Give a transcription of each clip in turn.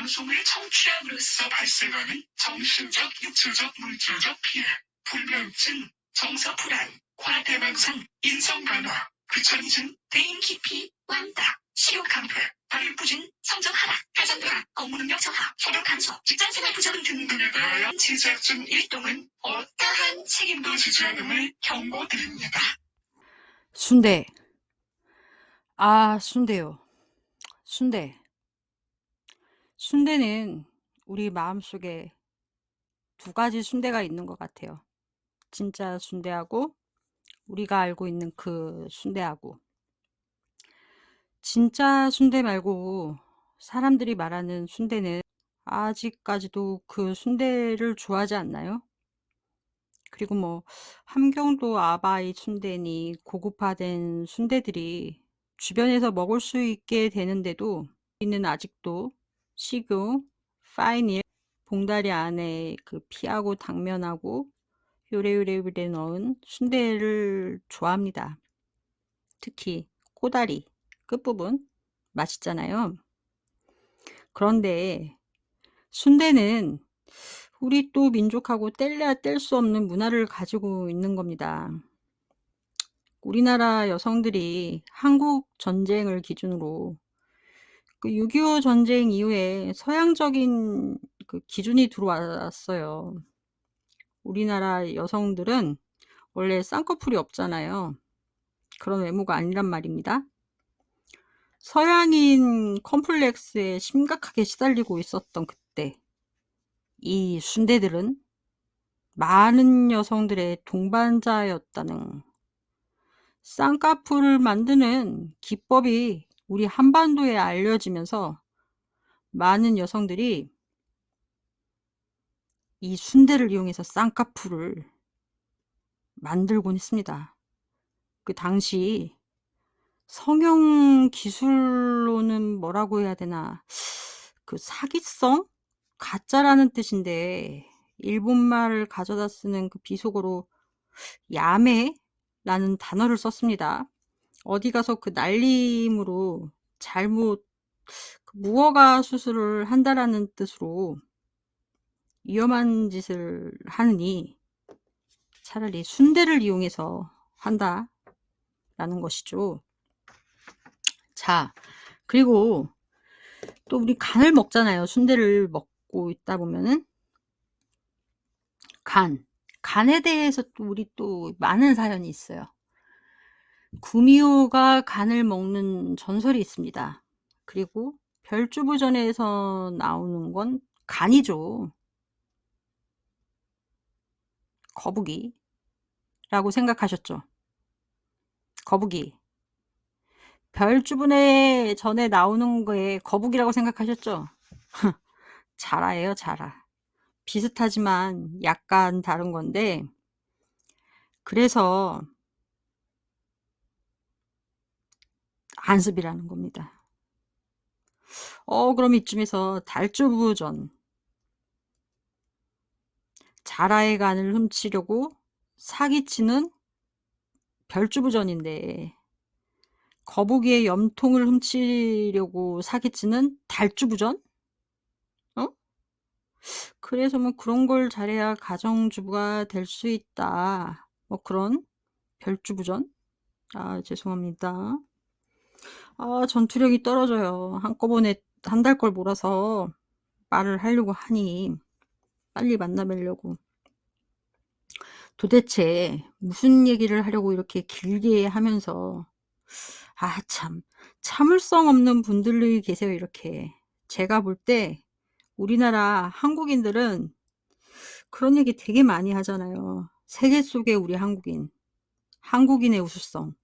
방송을 청취함으로써 발생하는 정신적, 육체적, 물질적 피해, 불면증, 정서불안, 과대망상, 인성간화, 귀차니즘, 대인 기피, 왕따, 식욕감퇴, 발육부진, 성적 하락, 가정불안, 업무능력 저하, 소득 감소, 직장생활 부적응 등등에 대하여 제작진 일동은 어떠한 책임도 지지 않음을 경고드립니다. 순대. 아, 순대요. 순대. 순대는 우리 마음속에 두 가지 순대가 있는 것 같아요. 진짜 순대하고 우리가 알고 있는 그 순대하고. 진짜 순대 말고 사람들이 말하는 순대는 아직까지도 그 순대를 좋아하지 않나요? 그리고 뭐 함경도 아바이 순대니 고급화된 순대들이 주변에서 먹을 수 있게 되는데도 우리는 아직도 식용, 파인일, 봉다리 안에 그 피하고 당면하고 요래요래 넣은 순대를 좋아합니다. 특히 꼬다리 끝부분 맛있잖아요. 그런데 순대는 우리 또 민족하고 뗄래야 뗄 수 없는 문화를 가지고 있는 겁니다. 우리나라 여성들이 한국 전쟁을 기준으로 그 6.25 전쟁 이후에 서양적인 그 기준이 들어왔어요. 우리나라 여성들은 원래 쌍꺼풀이 없잖아요. 그런 외모가 아니란 말입니다. 서양인 컴플렉스에 심각하게 시달리고 있었던 그때 이 순대들은 많은 여성들의 동반자였다는 쌍꺼풀을 만드는 기법이 우리 한반도에 알려지면서 많은 여성들이 이 순대를 이용해서 쌍꺼풀을 만들곤 했습니다. 그 당시 성형 기술로는 뭐라고 해야 되나, 그 사기성? 가짜라는 뜻인데 일본말을 가져다 쓰는 그 비속어로 야매라는 단어를 썼습니다. 어디 가서 그 날림으로 잘못 무허가 수술을 한다라는 뜻으로 위험한 짓을 하느니 차라리 순대를 이용해서 한다라는 것이죠. 자, 그리고 또 우리 간을 먹잖아요. 순대를 먹고 있다 보면은 간에 대해서 또 우리 또 많은 사연이 있어요. 구미호가 간을 먹는 전설이 있습니다. 그리고 별주부전에서 나오는 건 간이죠. 거북이라고 생각하셨죠? 거북이. 별주분에 전에 나오는 거에 거북이라고 생각하셨죠? 자라예요, 자라. 비슷하지만 약간 다른 건데, 그래서 안습이라는 겁니다. 그럼 이쯤에서 달주부전. 자라의 간을 훔치려고 사기치는 별주부전인데, 거북이의 염통을 훔치려고 사기치는 달주부전? 그래서 뭐 그런 걸 잘해야 가정주부가 될 수 있다. 뭐 그런 별주부전? 아, 죄송합니다. 아, 전투력이 떨어져요. 한꺼번에 한 달 걸 몰아서 말을 하려고 하니 빨리 만나뵈려고. 도대체 무슨 얘기를 하려고 이렇게 길게 하면서, 아, 참 참을성 없는 분들이 계세요. 이렇게 제가 볼 때 우리나라 한국인들은 그런 얘기 되게 많이 하잖아요. 세계 속의 우리 한국인, 한국인의 우수성,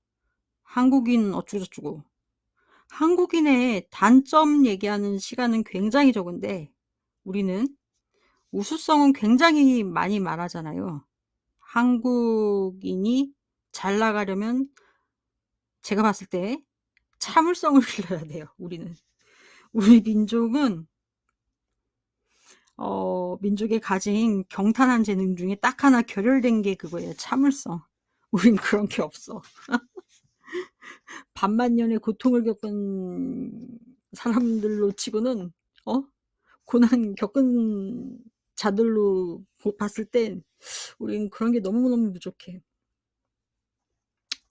한국인 어쩌고저쩌고. 한국인의 단점 얘기하는 시간은 굉장히 적은데 우리는 우수성은 굉장히 많이 말하잖아요. 한국인이 잘 나가려면 제가 봤을 때 참을성을 길러야 돼요. 우리는. 우리 민족은 민족이 가진 경탄한 재능 중에 딱 하나 결혈된 게 그거예요. 참을성. 우린 그런 게 없어. 반만년의 고통을 겪은 사람들로 치고는 고난 겪은 자들로 봤을 땐 우린 그런 게 너무너무 부족해.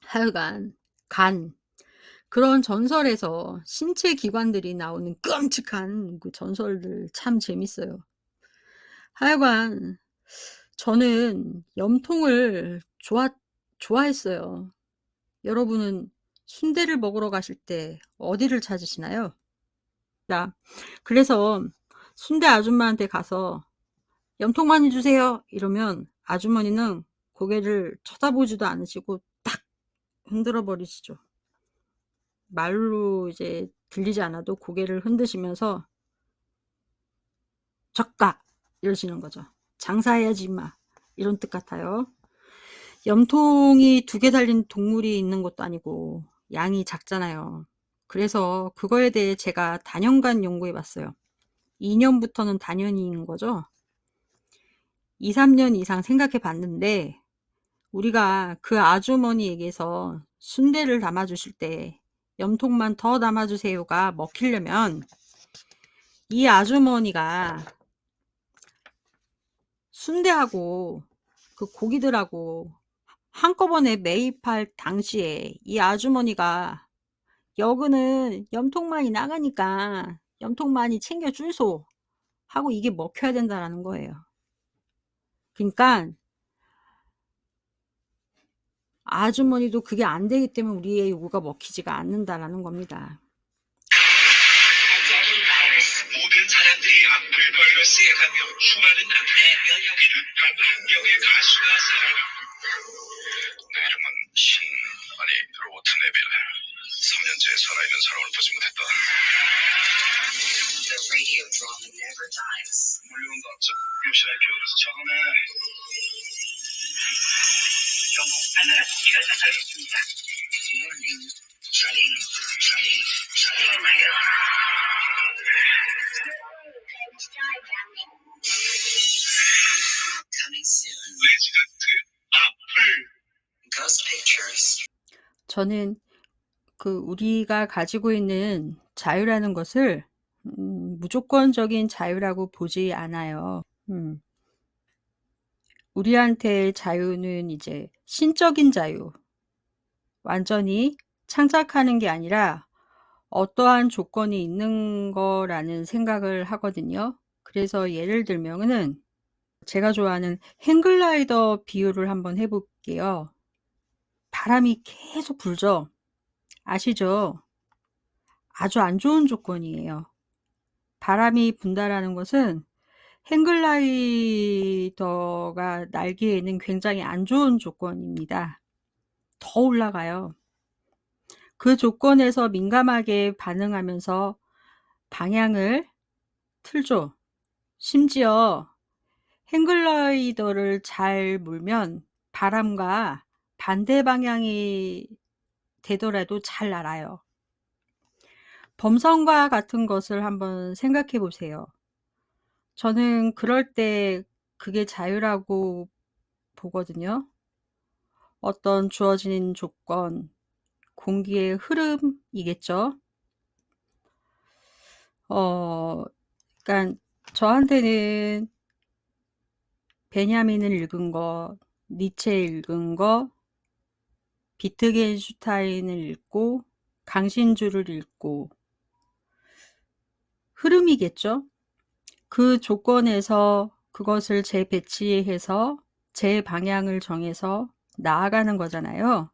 하여간 간, 그런 전설에서 신체 기관들이 나오는 끔찍한 그 전설들 참 재밌어요. 하여간 저는 염통을 좋아했어요. 여러분은 순대를 먹으러 가실 때 어디를 찾으시나요? 그래서 순대 아줌마한테 가서 "염통 많이 주세요." 이러면 아주머니는 고개를 쳐다보지도 않으시고 딱 흔들어 버리시죠. 말로 이제 들리지 않아도 고개를 흔드시면서 "저까." 이러시는 거죠. "장사해야지 임마." 이런 뜻 같아요. 염통이 2개 달린 동물이 있는 것도 아니고 양이 작잖아요. 그래서 그거에 대해 제가 단연간 연구해 봤어요. 2 년부터는 단연인 거죠. 2-3년 이상 생각해 봤는데 우리가 그 아주머니에게서 순대를 담아 주실 때 "염통만 더 담아 주세요."가 먹히려면 이 아주머니가 순대하고 그 고기들하고 한꺼번에 매입할 당시에 이 아주머니가 "여기는 염통 많이 나가니까 염통 많이 챙겨 줄소." 하고 이게 먹혀야 된다라는 거예요. 그러니깐 아주머니도 그게 안 되기 때문에 우리의 요구가 먹히지가 않는다라는 겁니다. 모든 사람들이 악플 바이러스에 감염, 수많은 악플 면역이 듯한 한 명의 가수가 살아납니다. 내 이름은 아니 로버트 네빌. 3년째 살아있는 사람을 보지 못했다. The radio drama never dies. 물려온다. 요시라의 표현에서 적어내. 경고, 하늘은 고기가 닫혀있습니다. Warning. Shutting. Coming soon. 레지던트 악플. Ghost Pictures. 저는 우리가 가지고 있는 자유라는 것을 무조건적인 자유라고 보지 않아요. 우리한테 자유는 이제 신적인 자유, 완전히 창작하는 게 아니라 어떠한 조건이 있는 거라는 생각을 하거든요. 그래서 예를 들면은 제가 좋아하는 행글라이더 비유를 한번 해 볼게요. 바람이 계속 불죠. 아시죠? 아주 안 좋은 조건이에요. 바람이 분다라는 것은 행글라이더가 날기에는 굉장히 안 좋은 조건입니다. 더 올라가요. 그 조건에서 민감하게 반응하면서 방향을 틀죠. 심지어 행글라이더를 잘 몰면 바람과 반대 방향이 되더라도 잘 날아요. 범선과 같은 것을 한번 생각해 보세요. 저는 그럴 때 그게 자유라고 보거든요. 어떤 주어진 조건, 공기의 흐름이겠죠. 그러니까 저한테는 베냐민을 읽은 거, 니체 읽은 거, 비트겐슈타인을 읽고 강신주를 읽고 흐름이겠죠. 그 조건에서 그것을 재배치해서 제 방향을 정해서 나아가는 거잖아요.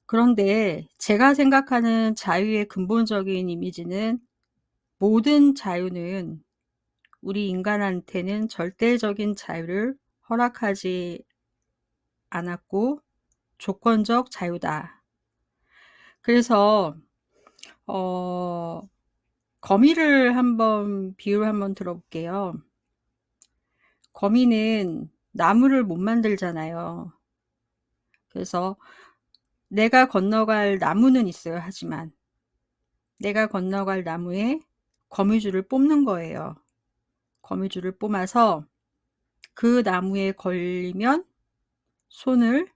그런데 제가 생각하는 자유의 근본적인 이미지는 모든 자유는 우리 인간한테는 절대적인 자유를 허락하지 않았고 조건적 자유다. 그래서 거미를 비유를 한번 들어볼게요. 거미는 나무를 못 만들잖아요. 그래서 내가 건너갈 나무는 있어요. 하지만 내가 건너갈 나무에 거미줄을 뽑는 거예요. 거미줄을 뽑아서 그 나무에 걸리면 손을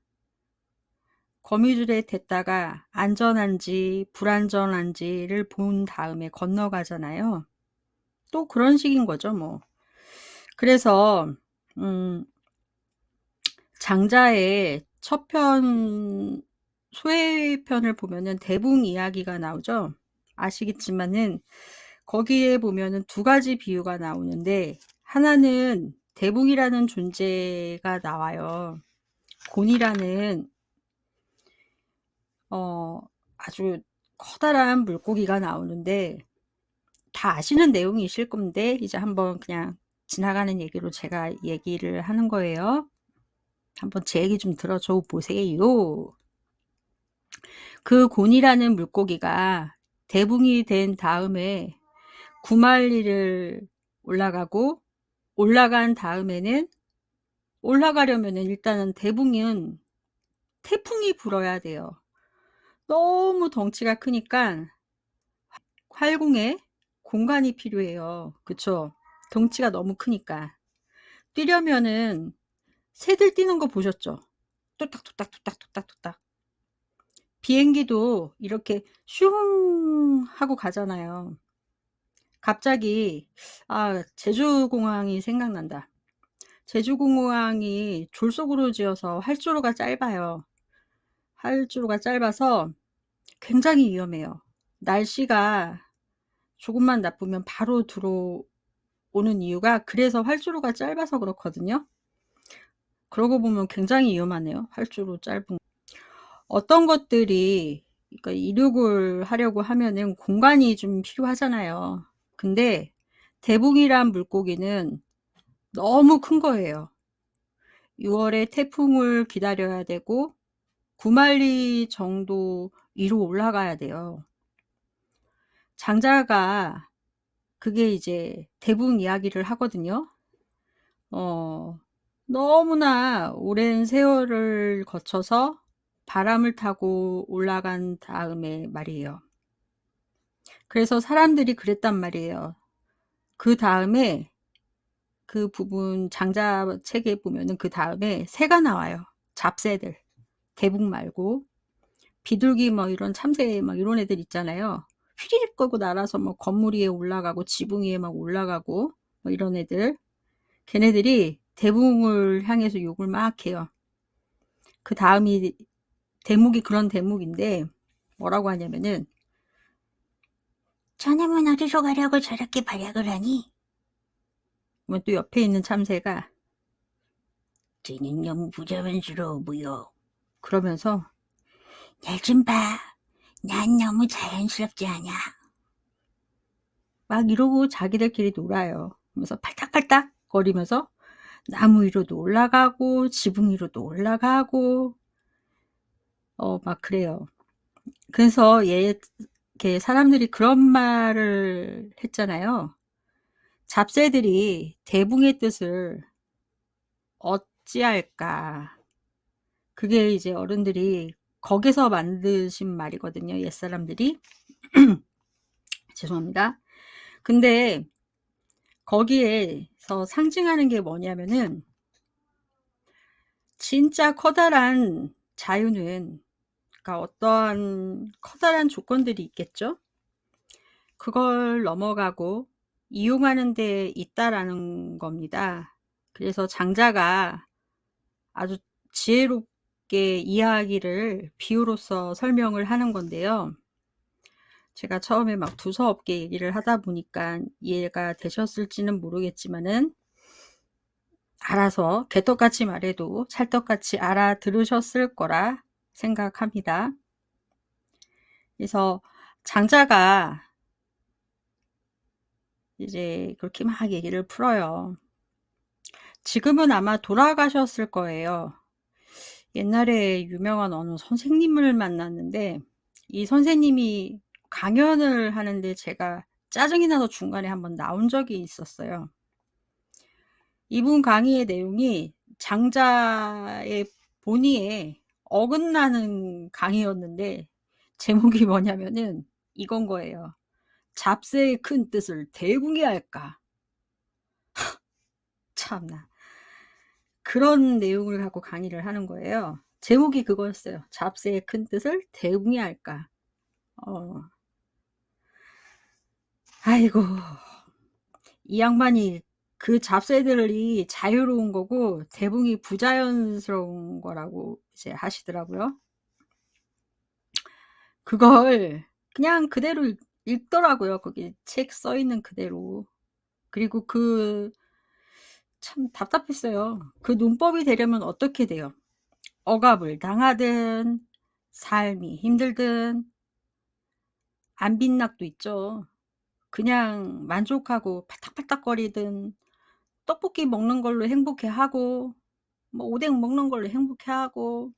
거미줄에 댔다가 안전한지 불안전한지를 본 다음에 건너가잖아요. 또 그런 식인 거죠 뭐. 그래서 장자의 첫 편 소회편을 보면은 대붕 이야기가 나오죠. 아시겠지만은 거기에 보면은 두 가지 비유가 나오는데 하나는 대붕이라는 존재가 나와요. 곤이라는 아주 커다란 물고기가 나오는데 다 아시는 내용이실 건데 이제 한번 그냥 지나가는 얘기로 제가 얘기를 하는 거예요. 한번 제 얘기 좀 들어줘 보세요. 그 곤이라는 물고기가 대붕이 된 다음에 구만리를 올라가고 올라간 다음에는 올라가려면은 일단은 대붕은 태풍이 불어야 돼요. 너무 덩치가 크니까 활공에 공간이 필요해요. 그쵸? 덩치가 너무 크니까. 뛰려면은 새들 뛰는 거 보셨죠? 뚝딱뚝딱 뚝딱뚝딱 뚝딱. 비행기도 이렇게 슝 하고 가잖아요. 갑자기 제주공항이 생각난다. 제주공항이 졸속으로 지어서 활주로가 짧아요. 활주로가 짧아서 굉장히 위험해요. 날씨가 조금만 나쁘면 바로 들어오는 이유가 그래서 활주로가 짧아서 그렇거든요. 그러고 보면 굉장히 위험하네요. 활주로 짧은. 어떤 것들이 그러니까 이륙을 하려고 하면은 공간이 좀 필요하잖아요. 근데 대붕이란 물고기는 너무 큰 거예요. 6월에 태풍을 기다려야 되고 9만리 정도 위로 올라가야 돼요. 장자가 그게 이제 대붕 이야기를 하거든요. 너무나 오랜 세월을 거쳐서 바람을 타고 올라간 다음에 말이에요. 그래서 사람들이 그랬단 말이에요. 그 다음에 그 부분 장자 책에 보면은 그 다음에 새가 나와요. 잡새들. 대붕 말고 비둘기 뭐 이런 참새 막 이런 애들 있잖아요. 휘리릭 거고 날아서 뭐 건물 위에 올라가고 지붕 위에 막 올라가고 뭐 이런 애들. 걔네들이 대붕을 향해서 욕을 막 해요. 그 다음이 대목이 그런 대목인데 뭐라고 하냐면은 저놈은 어디로 가려고 저렇게 발약을 하니? 그러면 또 옆에 있는 참새가 쟤는 너무 부자연스러워 보여. 그러면서 날 좀 봐. 난 너무 자연스럽지 않아. 막 이러고 자기들끼리 놀아요. 그러면서 팔딱팔딱 거리면서 나무 위로도 올라가고 지붕 위로도 올라가고 막 그래요. 그래서 이렇게 사람들이 그런 말을 했잖아요. 잡새들이 대붕의 뜻을 어찌할까. 그게 이제 어른들이 거기서 만드신 말이거든요. 옛사람들이. 죄송합니다. 근데 거기에서 상징하는 게 뭐냐면은 진짜 커다란 자유는 그러니까 어떠한 커다란 조건들이 있겠죠. 그걸 넘어가고 이용하는 데 있다라는 겁니다. 그래서 장자가 아주 지혜롭게 이야기를 비유로서 설명을 하는 건데요. 제가 처음에 막 두서없게 얘기를 하다 보니까 이해가 되셨을지는 모르겠지만은 알아서 개떡같이 말해도 찰떡같이 알아들으셨을 거라 생각합니다. 그래서 장자가 이제 그렇게 막 얘기를 풀어요. 지금은 아마 돌아가셨을 거예요. 옛날에 유명한 어느 선생님을 만났는데 이 선생님이 강연을 하는데 제가 짜증이 나서 중간에 한번 나온 적이 있었어요. 이분 강의의 내용이 장자의 본의에 어긋나는 강의였는데 제목이 뭐냐면은 이건 거예요. 잡새의 큰 뜻을 대붕이 할까? 참나. 그런 내용을 갖고 강의를 하는 거예요. 제목이 그거였어요. 잡새의 큰 뜻을 대붕이 할까? 아이고. 이 양반이 그 잡새들이 자유로운 거고 대붕이 부자연스러운 거라고 이제 하시더라고요. 그걸 그냥 그대로 읽더라고요. 거기 책 써 있는 그대로. 그리고 참 답답했어요. 그 논법이 되려면 어떻게 돼요? 억압을 당하든 삶이 힘들든 안빈낙도 있죠. 그냥 만족하고 파닥파닥거리든 떡볶이 먹는 걸로 행복해하고 뭐 오뎅 먹는 걸로 행복해하고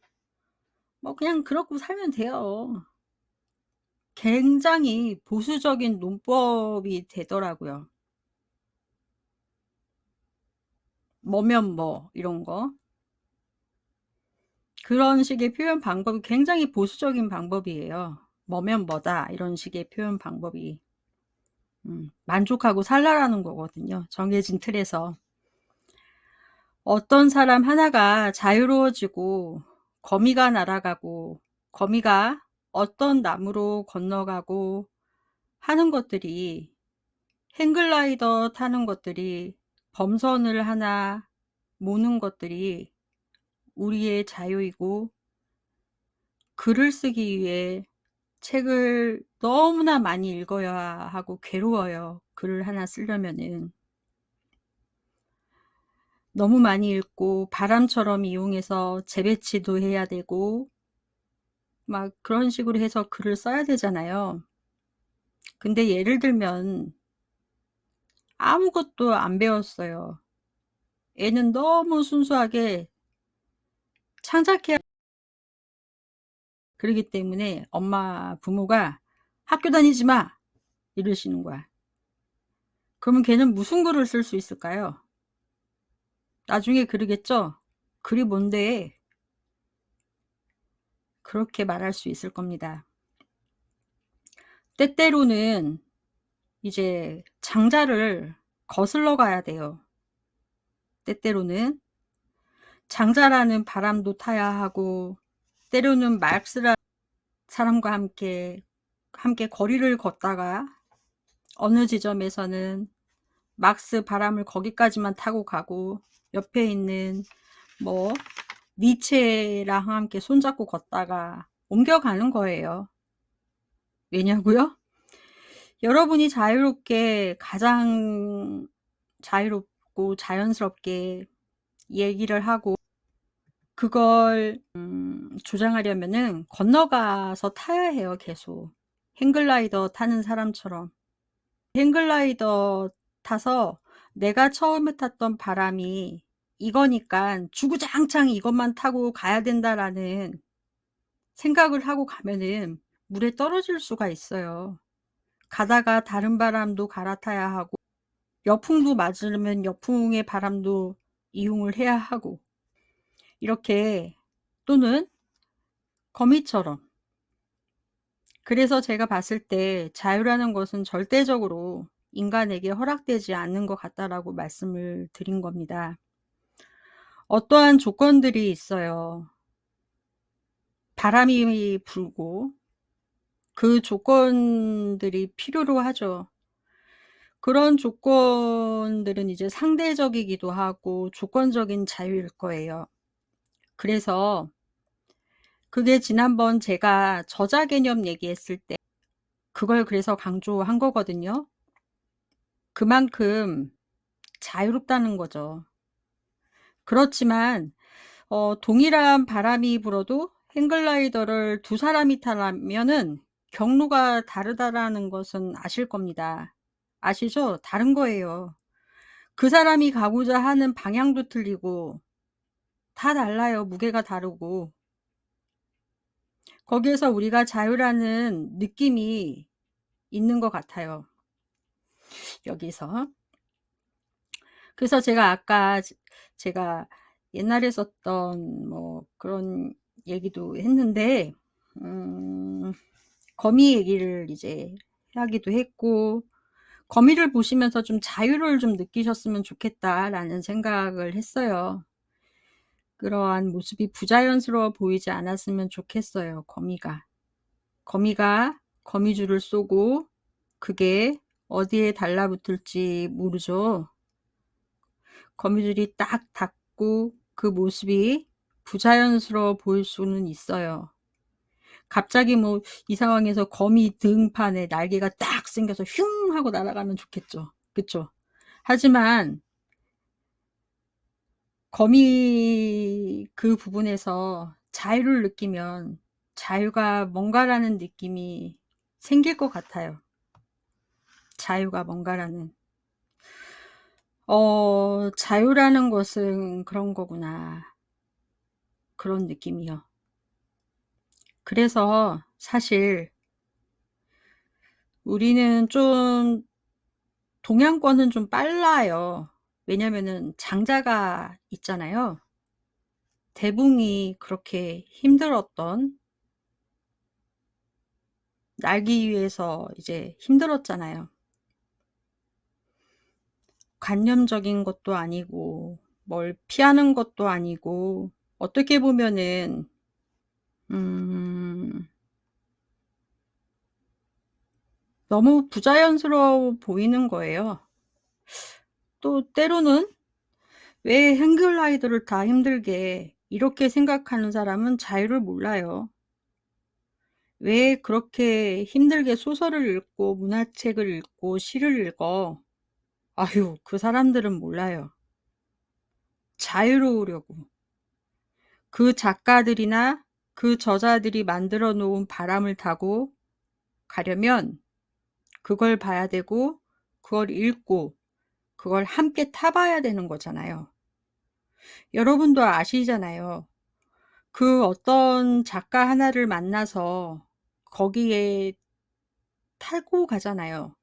뭐 그냥 그러고 살면 돼요. 굉장히 보수적인 논법이 되더라고요. 뭐면 뭐 이런 거. 그런 식의 표현 방법이 굉장히 보수적인 방법이에요. 뭐면 뭐다 이런 식의 표현 방법이. 만족하고 살라라는 거거든요. 정해진 틀에서. 어떤 사람 하나가 자유로워지고 거미가 날아가고 거미가 어떤 나무로 건너가고 하는 것들이 행글라이더 타는 것들이 범선을 하나 모는 것들이 우리의 자유이고 글을 쓰기 위해 책을 너무나 많이 읽어야 하고 괴로워요. 글을 하나 쓰려면은. 너무 많이 읽고 바람처럼 이용해서 재배치도 해야 되고 막 그런 식으로 해서 글을 써야 되잖아요. 근데 예를 들면 아무것도 안 배웠어요. 애는 너무 순수하게 창작해야 그러기 때문에 부모가 "학교 다니지 마." 이러시는 거야. 그러면 걔는 무슨 글을 쓸 수 있을까요? 나중에 그러겠죠? "글이 뭔데?" 그렇게 말할 수 있을 겁니다. 때때로는 이제 장자를 거슬러 가야 돼요. 때때로는 장자라는 바람도 타야 하고 때로는 막스라는 사람과 함께 거리를 걷다가 어느 지점에서는 막스 바람을 거기까지만 타고 가고 옆에 있는 뭐 니체랑 함께 손잡고 걷다가 옮겨가는 거예요. 왜냐고요? 여러분이 자유롭게 가장 자유롭고 자연스럽게 얘기를 하고 그걸 조장하려면은 건너가서 타야 해요, 계속. 행글라이더 타는 사람처럼. 행글라이더 타서 내가 처음에 탔던 바람이 이거니깐 '주구장창 이것만 타고 가야 된다.'라는 생각을 하고 가면은 물에 떨어질 수가 있어요. 가다가 다른 바람도 갈아타야 하고 여풍도 맞으려면 여풍의 바람도 이용을 해야 하고 이렇게 또는 거미처럼. 그래서 제가 봤을 때 자유라는 것은 절대적으로 인간에게 허락되지 않는 것 같다라고 말씀을 드린 겁니다. 어떠한 조건들이 있어요. 바람이 불고 그 조건들이 필요로 하죠. 그런 조건들은 이제 상대적이기도 하고 조건적인 자유일 거예요. 그래서 그게 지난번 제가 저자 개념 얘기했을 때 그걸 그래서 강조한 거거든요. 그만큼 자유롭다는 거죠. 그렇지만 동일한 바람이 불어도 행글라이더를 두 사람이 타려면은 경로가 다르다라는 것은 아실 겁니다. 아시죠? 다른 거예요. 그 사람이 가고자 하는 방향도 틀리고 다 달라요. 무게가 다르고. 거기에서 우리가 자유라는 느낌이 있는 것 같아요. 여기서. 그래서 제가 아까 제가 옛날에 썼던 뭐 그런 얘기도 했는데 거미 얘기를 이제 하기도 했고 거미를 보시면서 좀 자유를 좀 느끼셨으면 좋겠다라는 생각을 했어요. 그러한 모습이 부자연스러워 보이지 않았으면 좋겠어요, 거미가. 거미가 거미줄을 쏘고 그게 어디에 달라붙을지 모르죠. 거미줄이 딱 닿고 그 모습이 부자연스러워 보일 수는 있어요. 갑자기 뭐 이 상황에서 거미 등판에 날개가 딱 생겨서 흉 하고 날아가면 좋겠죠. 그쵸? 하지만 거미 그 부분에서 자유를 느끼면 자유가 뭔가라는 느낌이 생길 것 같아요. 자유가 뭔가라는. 자유라는 것은 그런 거구나. 그런 느낌이요. 그래서 사실 우리는 좀 동양권은 좀 빨라요. 왜냐면은 장자가 있잖아요. 대붕이 그렇게 힘들었던, 날기 위해서 이제 힘들었잖아요. 관념적인 것도 아니고 뭘 피하는 것도 아니고 어떻게 보면은 너무 부자연스러워 보이는 거예요. 또 때로는 왜 행글라이더를 다 힘들게 이렇게 생각하는 사람은 자유를 몰라요. 왜 그렇게 힘들게 소설을 읽고 문화책을 읽고 시를 읽어? 아유, 그 사람들은 몰라요. 자유로우려고. 그 작가들이나 그 저자들이 만들어 놓은 바람을 타고 가려면 그걸 봐야 되고 그걸 읽고 그걸 함께 타봐야 되는 거잖아요. 여러분도 아시잖아요. 그 어떤 작가 하나를 만나서 거기에 타고 가잖아요.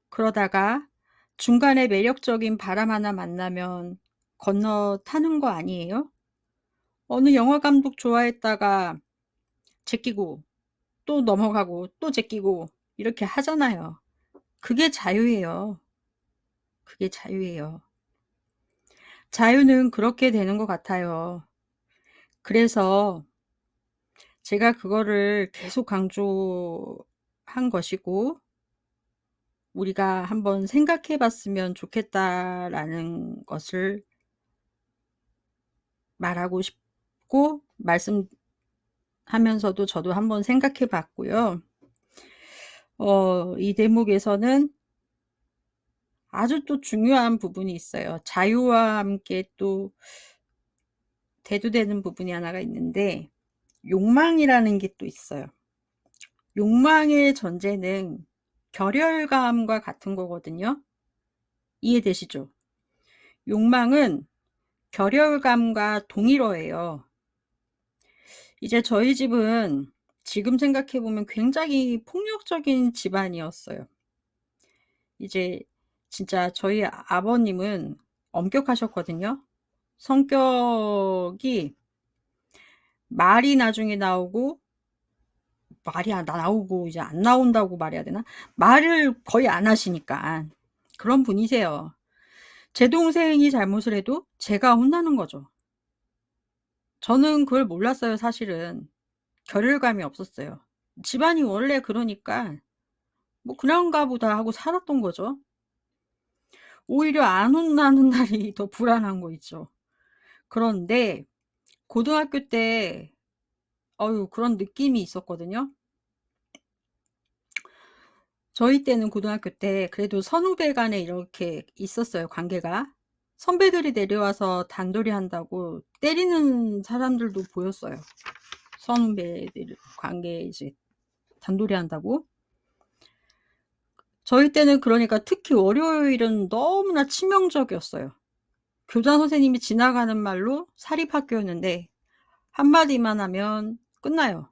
그러다가 중간에 매력적인 바람 하나 만나면 건너타는 거 아니에요? 어느 영화 감독 좋아했다가 제끼고 또 넘어가고 또 제끼고 이렇게 하잖아요. 그게 자유예요. 그게 자유예요. 자유는 그렇게 되는 것 같아요. 그래서 제가 그거를 계속 강조한 것이고, 우리가 한번 생각해 봤으면 좋겠다라는 것을 말하고 싶고, 말씀하면서도 저도 한번 생각해 봤고요. 이 대목에서는 아주 또 중요한 부분이 있어요. 자유와 함께 또 대두되는 부분이 하나가 있는데, 욕망이라는 게 또 있어요. 욕망의 전제는 결혈감과 같은 거거든요. 이해되시죠? 욕망은 결혈감과 동일어예요. 이제 저희 집은 지금 생각해 보면 굉장히 폭력적인 집안이었어요. 이제 진짜 저희 아버님은 엄격하셨거든요. 성격이 말이 나중에 나오고, 말이 나오고 이제 안 나온다고 말해야 되나? 말을 거의 안 하시니까 그런 분이세요. 제 동생이 잘못을 해도 제가 혼나는 거죠. 저는 그걸 몰랐어요, 사실은. 결혈감이 없었어요. 집안이 원래 그러니까 뭐 그런가 보다 하고 살았던 거죠. 오히려 안 혼나는 날이 더 불안한 거 있죠. 그런데 고등학교 때 그런 느낌이 있었거든요. 저희 때는 고등학교 때 그래도 선후배 간에 이렇게 있었어요, 관계가. 선배들이 내려와서 단돌이 한다고 때리는 사람들도 보였어요. 선후배들 관계 이제 단돌이 한다고. 저희 때는 그러니까 특히 월요일은 너무나 치명적이었어요. 교장 선생님이 지나가는 말로 사립학교였는데 한마디만 하면 끝나요.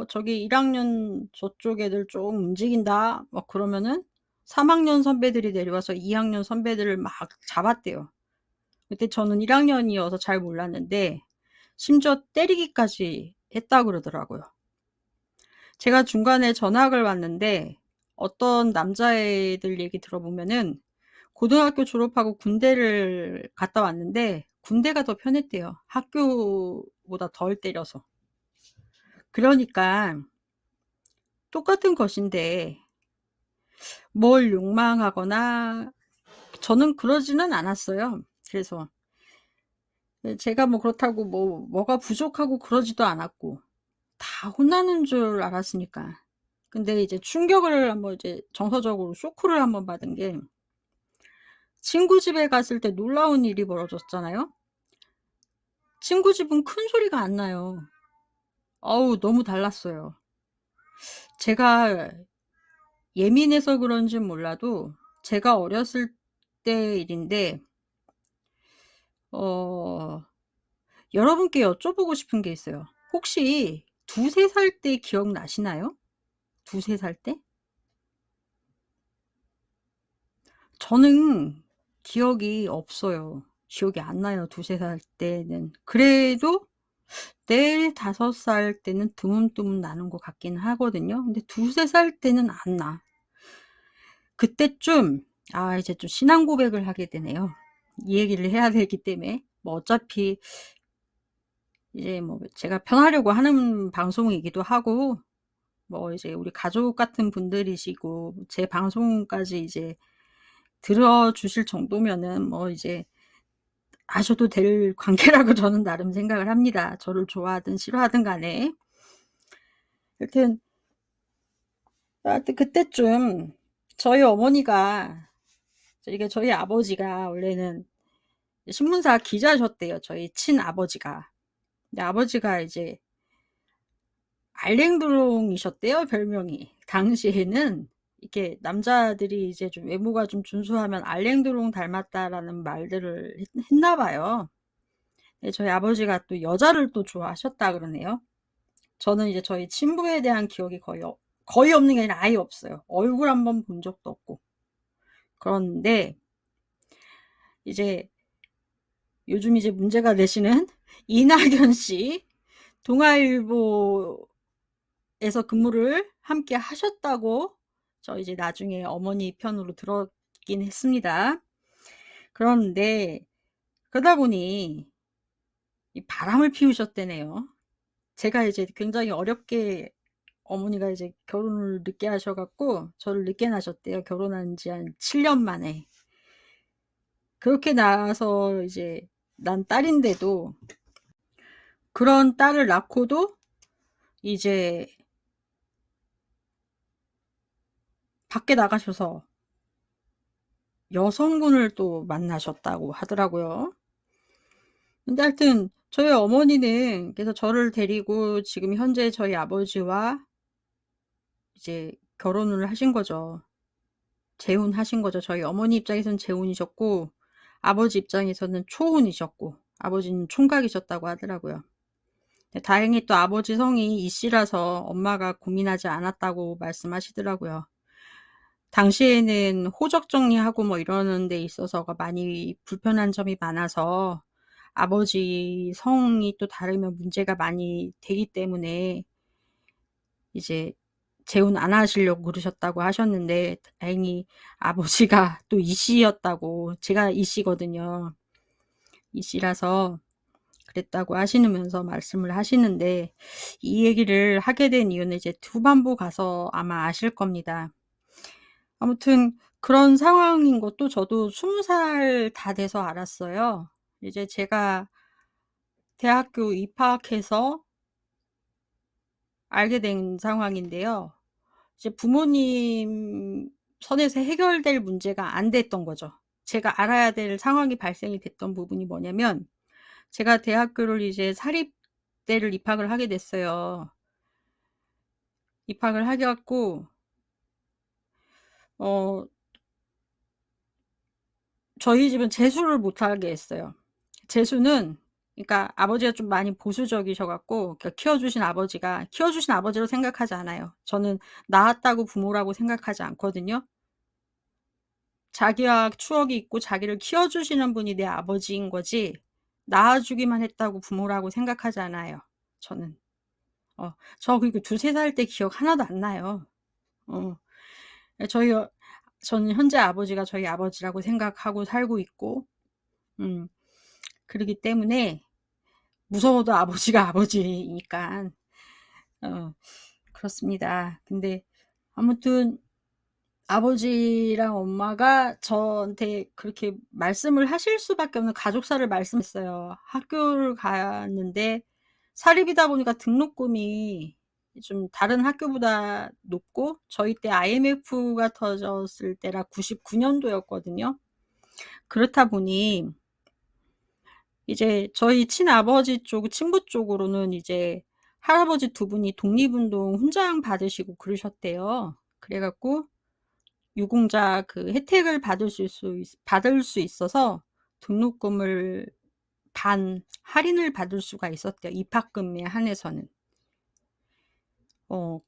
저기 1학년 저쪽 애들 좀 움직인다." 막 그러면은 3학년 선배들이 내려와서 2학년 선배들을 막 잡았대요. 그때 저는 1학년이어서 잘 몰랐는데 심지어 때리기까지 했다 그러더라고요. 제가 중간에 전학을 왔는데 어떤 남자애들 얘기 들어보면은 고등학교 졸업하고 군대를 갔다 왔는데 군대가 더 편했대요, 학교보다 덜 때려서. 그러니까 똑같은 것인데 뭘 욕망하거나 저는 그러지는 않았어요. 그래서 제가 뭐 그렇다고 뭐가 부족하고 그러지도 않았고 다 혼나는 줄 알았으니까. 근데 이제 충격을 한번 이제 정서적으로 쇼크를 한번 받은 게 친구 집에 갔을 때 놀라운 일이 벌어졌잖아요. 친구 집은 큰 소리가 안 나요. 어우 너무 달랐어요. 제가 예민해서 그런진 몰라도 제가 어렸을 때 일인데 어 여러분께 여쭤보고 싶은 게 있어요. 혹시 2-3살 때 기억나시나요? 2-3살 때? 저는 기억이 없어요. 기억이 안 나요, 2-3살 때는. 그래도 4-5살 때는 드문드문 나는 것 같긴 하거든요. 근데 2-3살 때는 안 나. 그때쯤 이제 좀 신앙 고백을 하게 되네요. 이 얘기를 해야 되기 때문에. 뭐 어차피 이제 뭐 제가 편하려고 하는 방송이기도 하고 뭐 이제 우리 가족 같은 분들이시고 제 방송까지 이제 들어 주실 정도면은 뭐 이제 아셔도 될 관계라고 저는 나름 생각을 합니다. 저를 좋아하든 싫어하든 간에. 여튼 그때쯤 저희 어머니가 이게 저희 아버지가 원래는 신문사 기자셨대요, 저희 친아버지가. 근데 아버지가 이제 알랭드롱이셨대요, 별명이. 당시에는 이렇게 남자들이 이제 좀 외모가 좀 준수하면 "알랭드롱 닮았다."라는 말들을 했나 봐요. 예, 저희 아버지가 또 여자를 또 좋아하셨다 그러네요. 저는 이제 저희 친부에 대한 기억이 거의 없는 게 아니라 아예 없어요. 얼굴 한번 본 적도 없고. 그런데 이제 요즘 이제 문제가 되시는 이낙연 씨 동아일보에서 근무를 함께 하셨다고 저 이제 나중에 어머니 편으로 들었긴 했습니다. 그런데 그러다 보니 이 바람을 피우셨다네요. 제가 이제 굉장히 어렵게 어머니가 이제 결혼을 늦게 하셔 갖고 저를 늦게 낳으셨대요. 결혼한 지 한 7년 만에. 그렇게 낳아서 이제 난 딸인데도 그런 딸을 낳고도 이제 밖에 나가셔서 여성분을 또 만나셨다고 하더라고요. 근데 하여튼 저희 어머니는 그래서 저를 데리고 지금 현재 저희 아버지와 이제 결혼을 하신 거죠. 재혼하신 거죠. 저희 어머니 입장에서는 재혼이셨고 아버지 입장에서는 초혼이셨고 아버지는 총각이셨다고 하더라고요. 근데 다행히 또 아버지 성이 이 씨라서 엄마가 고민하지 않았다고 말씀하시더라고요. 당시에는 호적 정리하고 뭐 이러는 데 있어서가 많이 불편한 점이 많아서 아버지 성이 또 다르면 문제가 많이 되기 때문에 이제 재혼 안 하시려고 그러셨다고 하셨는데 다행히 아버지가 또 이 씨였다고 제가 이 씨거든요. 이 씨라서 그랬다고 하시면서 말씀을 하시는데 이 얘기를 하게 된 이유는 이제 후반부 가서 아마 아실 겁니다. 아무튼 그런 상황인 것도 저도 20살 다 돼서 알았어요. 이제 제가 대학교 입학해서 알게 된 상황인데요. 이제 부모님 선에서 해결될 문제가 안 됐던 거죠. 제가 알아야 될 상황이 발생이 됐던 부분이 뭐냐면 제가 대학교를 이제 사립대를 입학을 하게 됐어요. 입학을 하게 갖고 어 저희 집은 재수를 못 하게 했어요. 재수는 그러니까 아버지가 좀 많이 보수적이셔 갖고 그러니까 키워주신 아버지로 생각하지 않아요. 저는 낳았다고 부모라고 생각하지 않거든요. 자기와 추억이 있고 자기를 키워주시는 분이 내 아버지인 거지 낳아주기만 했다고 부모라고 생각하지 않아요, 저는. 저 그리고 2-3살 때 기억 하나도 안 나요. 어. 저희 저는 현재 아버지가 저희 아버지라고 생각하고 살고 있고 음 그러기 때문에 무서워도 아버지가 아버지니깐. 어 그렇습니다. 근데 아무튼 아버지랑 엄마가 저한테 그렇게 말씀을 하실 수밖에 없는 가족사를 말씀했어요. 학교를 갔는데 사립이다 보니까 등록금이 좀 다른 학교보다 높고 저희 때 IMF가 터졌을 때라 99년도였거든요. 그렇다 보니 이제 저희 친아버지 쪽 친부 쪽으로는 이제 할아버지 두 분이 독립운동 훈장 받으시고 그러셨대요. 그래 갖고 유공자 그 혜택을 받을 수 있어서 등록금을 반 할인을 받을 수가 있었대요. 입학금에 한해서는.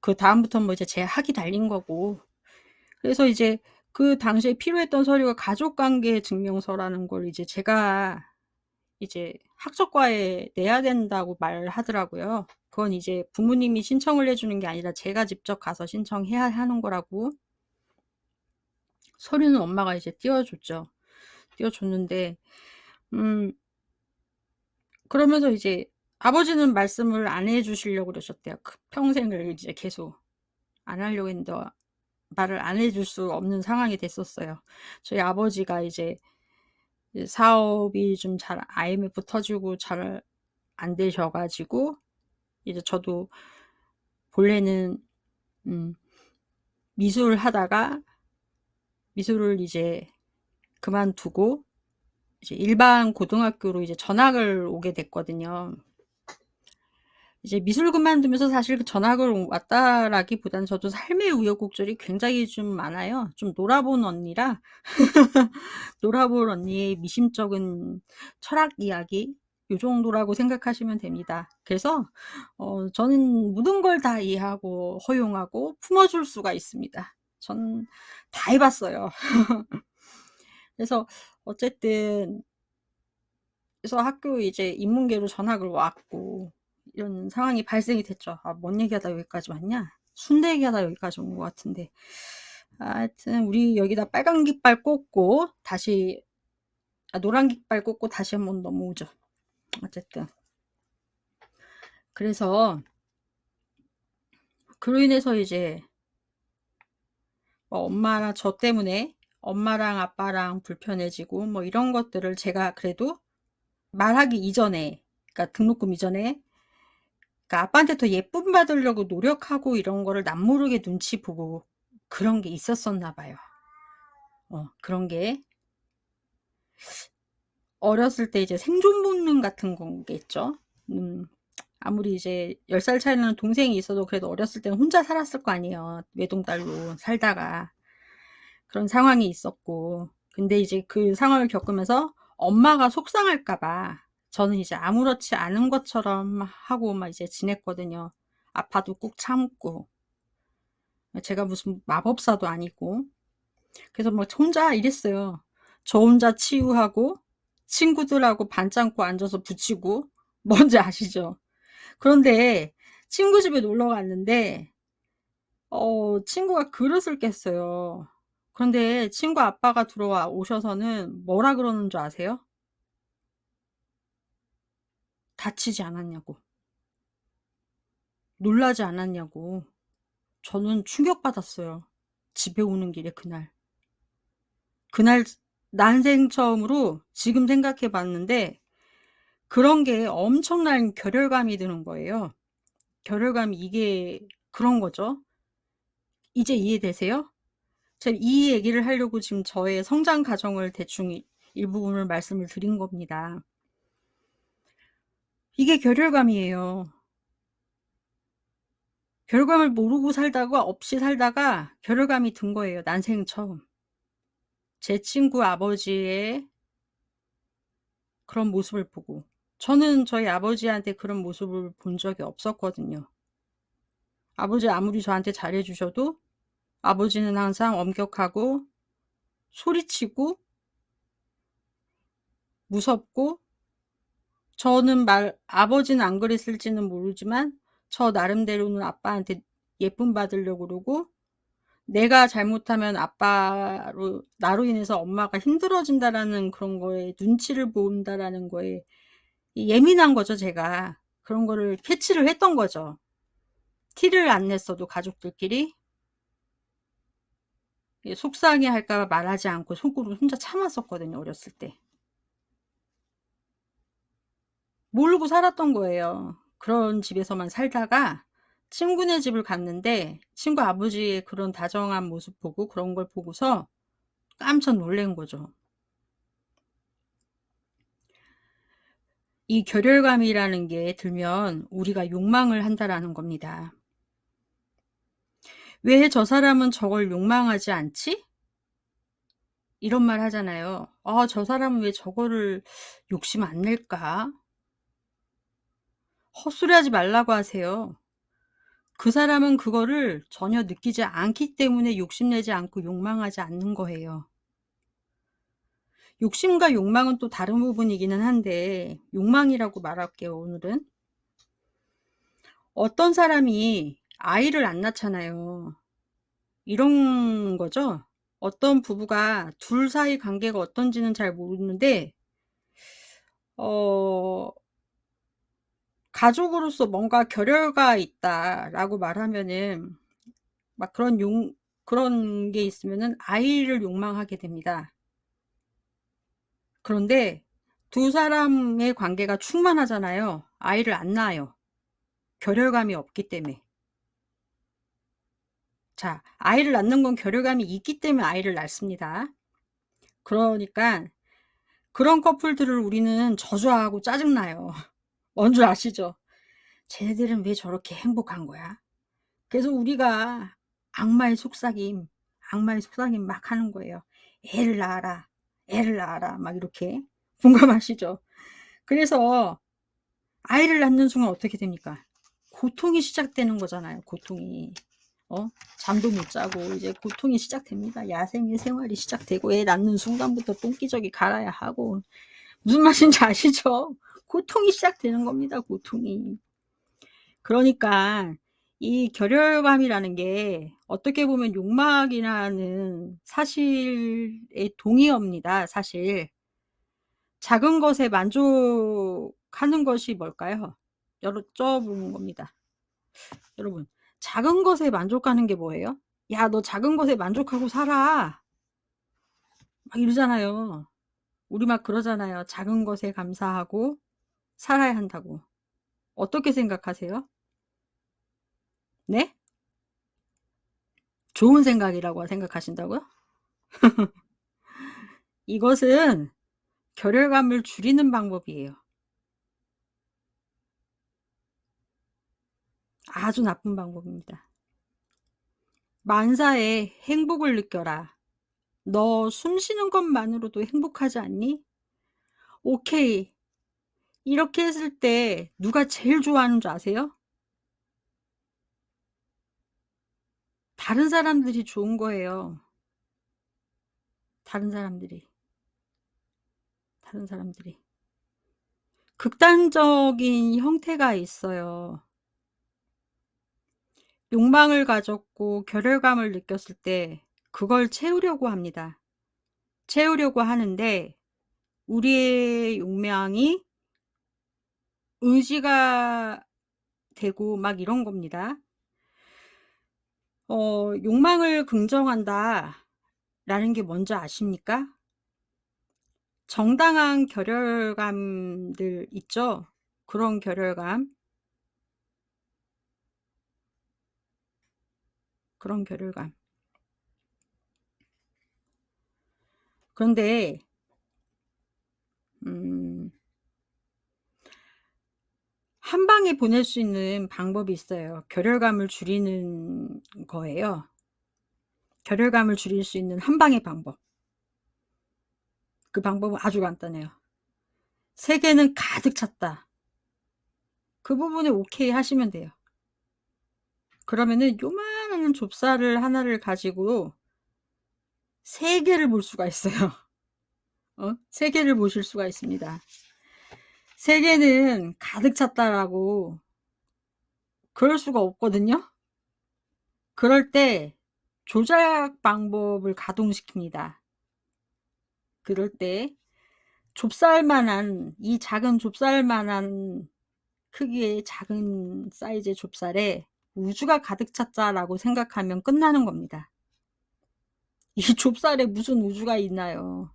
그다음부터는 뭐 이제 제 학이 달린 거고. 그래서 이제 그 당시에 필요했던 서류가 가족관계 증명서라는 걸 이제 제가 이제 학적과에 내야 된다고 말하더라고요. 그건 이제 부모님이 신청을 해주는 게 아니라 제가 직접 가서 신청해야 하는 거라고. 서류는 엄마가 이제 띄워줬죠. 띄워줬는데 그러면서 이제 아버지는 말씀을 안 해주시려고 그러셨대요. 평생을 이제 계속 안 하려고 했는데 말을 안 해줄 수 없는 상황이 됐었어요. 저희 아버지가 이제 사업이 좀 잘 IMF 터지고 잘 안 되셔가지고 이제 저도 본래는 미술 하다가 미술을 이제 그만두고 이제 일반 고등학교로 이제 전학을 오게 됐거든요. 이제 미술 그만두면서 사실 그 전학을 왔다라기보다는 저도 삶의 우여곡절이 굉장히 좀 많아요. 좀 놀아본 언니라 놀아볼 언니의 미심쩍은 철학 이야기 요 정도라고 생각하시면 됩니다. 그래서 저는 모든 걸 다 이해하고 허용하고 품어줄 수가 있습니다. 전 다 해봤어요. 그래서 어쨌든 그래서 학교 이제 인문계로 전학을 왔고 이런 상황이 발생이 됐죠. 뭔 얘기하다 여기까지 왔냐? 순대 얘기하다 여기까지 온 것 같은데. 하여튼 우리 여기다 빨간 깃발 꽂고 다시 노란 깃발 꽂고 다시 한번 넘어오죠. 어쨌든 그래서 그로 인해서 이제 엄마랑 저 때문에 엄마랑 아빠랑 불편해지고 뭐 이런 것들을 제가 그래도 말하기 이전에 그러니까 등록금 이전에 그러니까 아빠한테 더 예쁨 받으려고 노력하고 이런 거를 남모르게 눈치 보고 그런 게 있었었나 봐요. 그런 게 어렸을 때 이제 생존 본능 같은 거겠죠. 아무리 이제 10살 차이 나는 동생이 있어도 그래도 어렸을 때는 혼자 살았을 거 아니에요. 외동딸로 살다가. 그런 상황이 있었고. 근데 이제 그 상황을 겪으면서 엄마가 속상할까 봐 저는 이제 아무렇지 않은 것처럼 하고 막 이제 지냈거든요. 아파도 꾹 참고. 제가 무슨 마법사도 아니고. 그래서 막 혼자 이랬어요. 저 혼자 치유하고 친구들하고 반창고 앉아서 붙이고 뭔지 아시죠? 그런데 친구 집에 놀러 갔는데 친구가 그릇을 깼어요. 그런데 친구 아빠가 들어와 오셔서는 뭐라 그러는 줄 아세요? 다치지 않았냐고. 놀라지 않았냐고. 저는 충격받았어요. 집에 오는 길에 그날. 그날 난생 처음으로 지금 생각해 봤는데 그런 게 엄청난 결혈감이 드는 거예요. 결혈감이 이게 그런 거죠. 이제 이해되세요? 제가 이 얘기를 하려고 지금 저의 성장 과정을 대충 일부분을 말씀을 드린 겁니다. 이게 결혈감이에요. 결혈감을 모르고 살다가 없이 살다가 결혈감이 든 거예요. 난생 처음. 제 친구 아버지의 그런 모습을 보고. 저는 저희 아버지한테 그런 모습을 본 적이 없었거든요. 아버지 아무리 저한테 잘해주셔도 아버지는 항상 엄격하고 소리치고 무섭고 저는 아버지는 안 그랬을지는 모르지만 저 나름대로는 아빠한테 예쁨 받으려고 그러고 내가 잘못하면 나로 인해서 엄마가 힘들어진다라는 그런 거에 눈치를 본다라는 거에 예민한 거죠, 제가. 그런 거를 캐치를 했던 거죠. 티를 안 냈어도 가족들끼리. 속상해 할까 봐 말하지 않고 속으로 혼자 참았었거든요, 어렸을 때. 모르고 살았던 거예요. 그런 집에서만 살다가 친구네 집을 갔는데 친구 아버지의 그런 다정한 모습 보고 그런 걸 보고서 깜짝 놀란 거죠. 이 결혈감이라는 게 들면 우리가 욕망을 한다라는 겁니다. 왜 저 사람은 저걸 욕망하지 않지? 이런 말 하잖아요. 아, 저 사람은 왜 저거를 욕심 안 낼까? 헛소리 하지 말라고 하세요. 그 사람은 그거를 전혀 느끼지 않기 때문에 욕심내지 않고 욕망하지 않는 거예요. 욕심과 욕망은 또 다른 부분이기는 한데 욕망이라고 말할게요, 오늘은. 어떤 사람이 아이를 안 낳잖아요. 이런 거죠. 어떤 부부가 둘 사이 관계가 어떤지는 잘 모르는데 가족으로서 뭔가 결여가 있다라고 말하면은 막 그런 게 있으면은 아이를 욕망하게 됩니다. 그런데 두 사람의 관계가 충만하잖아요. 아이를 안 낳아요. 결혈감이 없기 때문에. 자, 아이를 낳는 건 결혈감이 있기 때문에 아이를 낳습니다. 그러니까 그런 커플들을 우리는 저주하고 짜증나요. 뭔 줄 아시죠? 쟤네들은 왜 저렇게 행복한 거야? 그래서 우리가 악마의 속삭임 막 하는 거예요. 애를 낳아라, 애를 낳아라, 막 이렇게. 공감하시죠? 그래서 아이를 낳는 순간 어떻게 됩니까? 고통이 시작되는 거잖아요, 고통이. 잠도 못 자고 이제 고통이 시작됩니다. 야생의 생활이 시작되고 애 낳는 순간부터 똥기저귀 갈아야 하고. 무슨 말인지 아시죠? 고통이 시작되는 겁니다, 고통이. 그러니까 이 결혈감이라는 게 어떻게 보면 욕망이라는 사실의 동의어입니다, 사실. 작은 것에 만족하는 것이 뭘까요? 여쭤보는 겁니다. 여러분, 작은 것에 만족하는 게 뭐예요? 야, 너 작은 것에 만족하고 살아. 막 이러잖아요. 우리 막 그러잖아요. 작은 것에 감사하고 살아야 한다고. 어떻게 생각하세요? 네? 좋은 생각이라고 생각하신다고요? 이것은 결혈감을 줄이는 방법이에요. 아주 나쁜 방법입니다. 만사에 행복을 느껴라. 너 숨 쉬는 것만으로도 행복하지 않니? 오케이. 이렇게 했을 때 누가 제일 좋아하는 줄 아세요? 다른 사람들이 좋은 거예요. 다른 사람들이. 극단적인 형태가 있어요. 욕망을 가졌고 결혈감을 느꼈을 때 그걸 채우려고 합니다. 채우려고 하는데 우리의 욕망이 의지가 되고 막 이런 겁니다. 욕망을 긍정한다라는 게 뭔지 아십니까? 정당한 결혈감들 있죠? 그런 결혈감. 그런데 한 방에 보낼 수 있는 방법이 있어요. 결혈감을 줄이는 거예요. 결혈감을 줄일 수 있는 한 방의 방법. 그 방법은 아주 간단해요. 세계는 가득 찼다. 그 부분에 오케이 하시면 돼요. 그러면은 요만한 좁쌀을 하나를 가지고 세계를 볼 수가 있어요. 세계를 보실 수가 있습니다. 세계는 가득 찼다라고 그럴 수가 없거든요. 그럴 때 조작 방법을 가동시킵니다. 그럴 때 이 작은 좁쌀만한 크기의 작은 사이즈의 좁쌀에 우주가 가득 찼다라고 생각하면 끝나는 겁니다. 이 좁쌀에 무슨 우주가 있나요?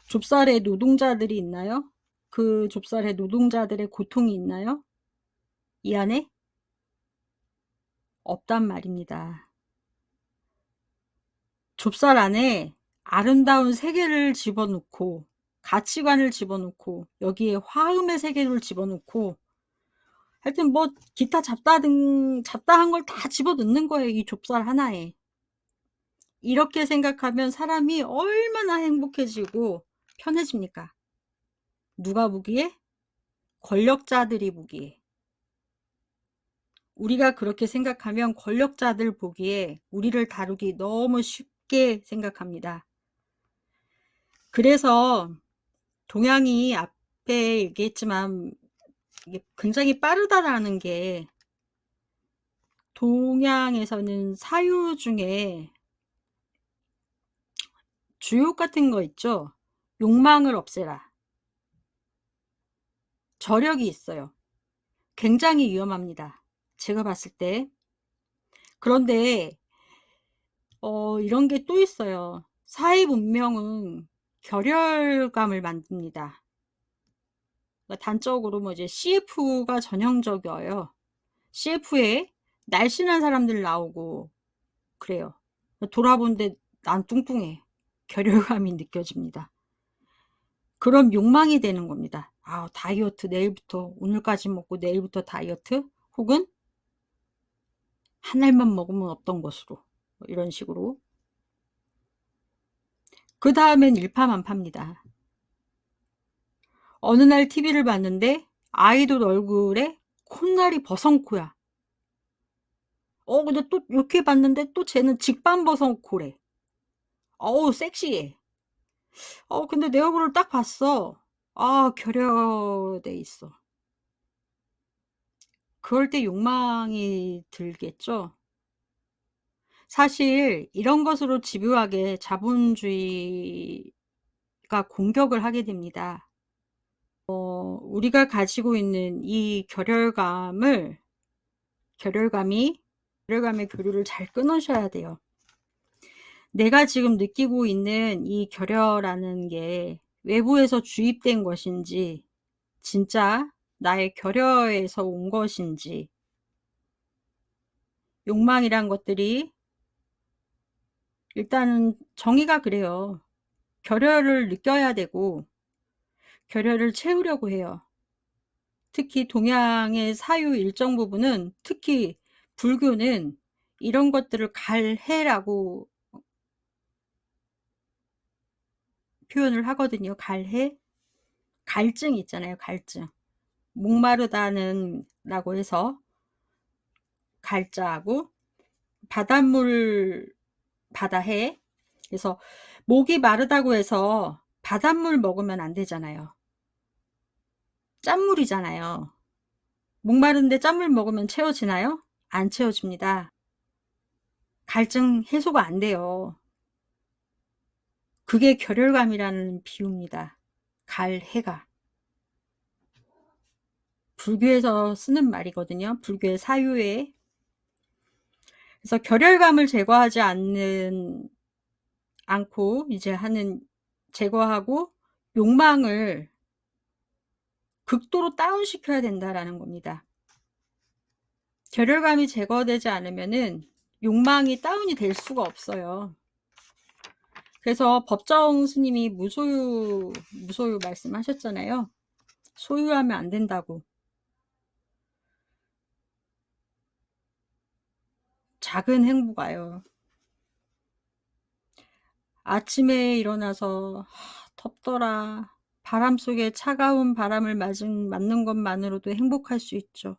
좁쌀에 노동자들이 있나요? 그 좁쌀에 노동자들의 고통이 있나요? 이 안에? 없단 말입니다. 좁쌀 안에 아름다운 세계를 집어넣고 가치관을 집어넣고 여기에 화음의 세계를 집어넣고 하여튼 뭐 기타 잡다한 걸 다 집어넣는 거예요. 이 좁쌀 하나에. 이렇게 생각하면 사람이 얼마나 행복해지고 편해집니까? 누가 보기에? 권력자들이 보기에. 우리가 그렇게 생각하면 권력자들 보기에 우리를 다루기 너무 쉽게 생각합니다. 그래서 동양이 앞에 얘기했지만 이게 굉장히 빠르다라는 게 동양에서는 사유 중에 주욕 같은 거 있죠? 욕망을 없애라. 저력이 있어요. 굉장히 위험합니다. 제가 봤을 때. 그런데 이런 게 또 있어요. 사회 문명은 결혈감을 만듭니다. 그러니까 단적으로 뭐 이제 CF가 전형적이어요. CF에 날씬한 사람들 나오고 그래요. 돌아보는데 난 뚱뚱해. 결혈감이 느껴집니다. 그럼 욕망이 되는 겁니다. 아, 다이어트 내일부터, 오늘까지 먹고 내일부터 다이어트? 혹은 한 알만 먹으면 없던 것으로. 뭐 이런 식으로. 그 다음엔 일파만파입니다. 어느 날 TV를 봤는데 아이돌 얼굴에 콧날이 버선코야. 근데 또 이렇게 봤는데 또 쟤는 직반버선코래. 어우, 섹시해. 근데 내 얼굴을 딱 봤어. 아, 결여돼 있어. 그럴 때 욕망이 들겠죠? 사실 이런 것으로 집요하게 자본주의가 공격을 하게 됩니다. 우리가 가지고 있는 이 결혈감의 교류를 잘 끊으셔야 돼요. 내가 지금 느끼고 있는 이 결혈이라는 게 외부에서 주입된 것인지 진짜 나의 결혈에서 온 것인지 욕망이란 것들이 일단은 정의가 그래요. 결혈을 느껴야 되고 결혈을 채우려고 해요. 특히 동양의 사유 일정 부분은 특히 불교는 이런 것들을 갈해라고 표현을 하거든요. 갈해. 갈증 있잖아요. 갈증. 목마르다는 라고 해서 갈자하고 바닷물 바다해. 그래서 목이 마르다고 해서 바닷물 먹으면 안 되잖아요. 짠물이잖아요. 목마른데 짠물 먹으면 채워지나요? 안 채워집니다. 갈증 해소가 안 돼요. 그게 결혈감이라는 비유입니다. 갈해가. 불교에서 쓰는 말이거든요. 불교의 사유에. 그래서 결혈감을 제거하지 않고 이제 제거하고 욕망을 극도로 다운시켜야 된다라는 겁니다. 결혈감이 제거되지 않으면은 욕망이 다운이 될 수가 없어요. 그래서 법정 스님이 무소유 말씀하셨잖아요. 소유하면 안 된다고. 작은 행복아요. 아침에 일어나서 덥더라. 바람 속에 차가운 바람을 맞는 것만으로도 행복할 수 있죠.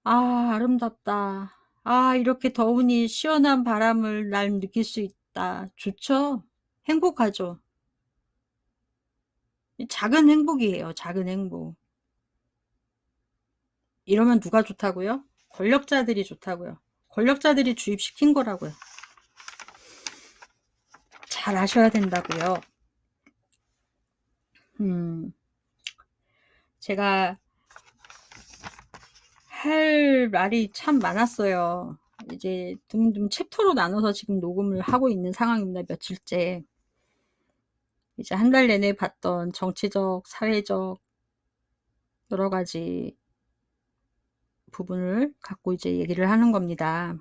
아, 아름답다. 아, 이렇게 더우니 시원한 바람을 날 느낄 수 있다. 좋죠? 행복하죠? 작은 행복이에요. 작은 행복. 이러면 누가 좋다고요? 권력자들이 좋다고요. 권력자들이 주입시킨 거라고요. 잘 아셔야 된다고요. 제가 할 말이 참 많았어요. 이제 드문드문 챕터로 나눠서 지금 녹음을 하고 있는 상황입니다. 며칠째. 이제 한 달 내내 봤던 정치적, 사회적 여러 가지 부분을 갖고 이제 얘기를 하는 겁니다.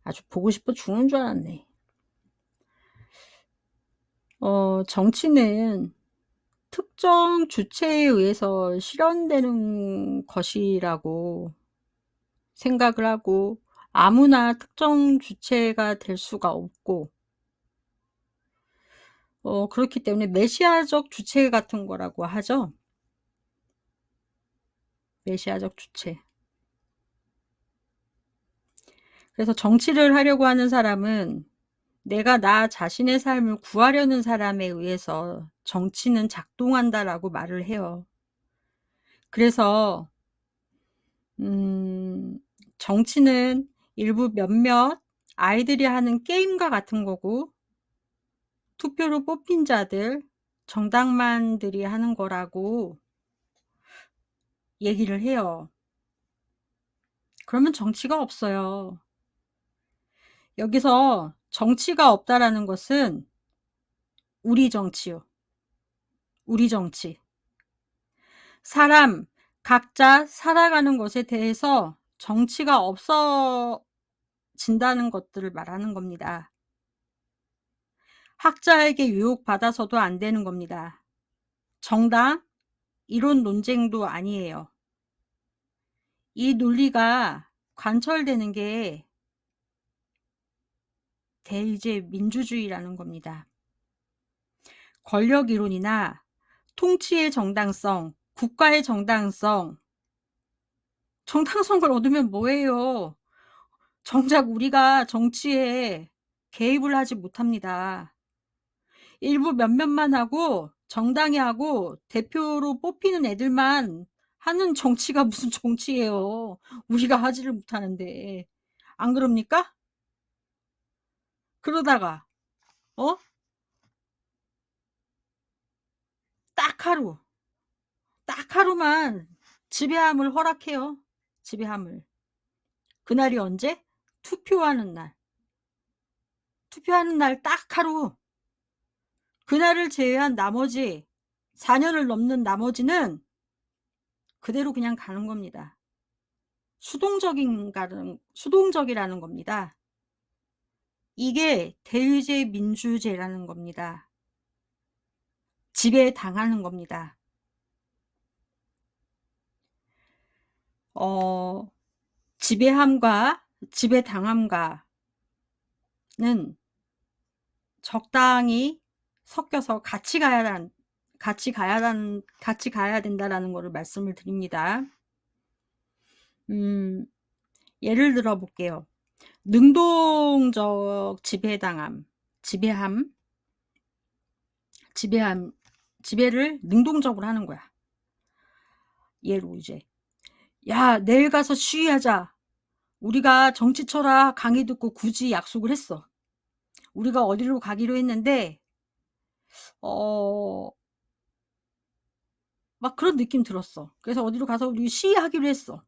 아주 보고 싶어 죽는 줄 알았네. 정치는 특정 주체에 의해서 실현되는 것이라고 생각을 하고 아무나 특정 주체가 될 수가 없고 그렇기 때문에 메시아적 주체 같은 거라고 하죠. 메시아적 주체. 그래서 정치를 하려고 하는 사람은 내가 나 자신의 삶을 구하려는 사람에 의해서 정치는 작동한다라고 말을 해요. 그래서 정치는 일부 몇몇 아이들이 하는 게임과 같은 거고 투표로 뽑힌 자들, 정당만들이 하는 거라고 얘기를 해요. 그러면 정치가 없어요. 여기서 정치가 없다라는 것은 우리 정치요. 우리 정치. 사람 각자 살아가는 것에 대해서 정치가 없어진다는 것들을 말하는 겁니다. 학자에게 유혹받아서도 안 되는 겁니다. 정당, 이론 논쟁도 아니에요. 이 논리가 관철되는 게 대의제 민주주의라는 겁니다. 권력 이론이나 통치의 정당성, 국가의 정당성을 얻으면 뭐예요? 정작 우리가 정치에 개입을 하지 못합니다. 일부 몇몇만 하고 정당이 하고 대표로 뽑히는 애들만 하는 정치가 무슨 정치예요. 우리가 하지를 못하는데. 안 그럽니까? 그러다가 딱 하루만 지배함을 허락해요. 지배함을. 그날이 언제? 투표하는 날. 투표하는 날 딱 하루. 그날을 제외한 나머지 4년을 넘는 나머지는 그대로 그냥 가는 겁니다. 수동적이라는 겁니다. 이게 대의제 민주제라는 겁니다. 지배당하는 겁니다. 지배함과 지배당함과는 적당히 섞여서 같이 가야 된다라는 것을 말씀을 드립니다. 예를 들어 볼게요. 능동적 지배를 능동적으로 하는 거야. 예로 이제 야, 내일 가서 시위하자. 우리가 정치 철학 강의 듣고 굳이 약속을 했어. 우리가 어디로 가기로 했는데 막 그런 느낌 들었어. 그래서 어디로 가서 우리 시위하기로 했어.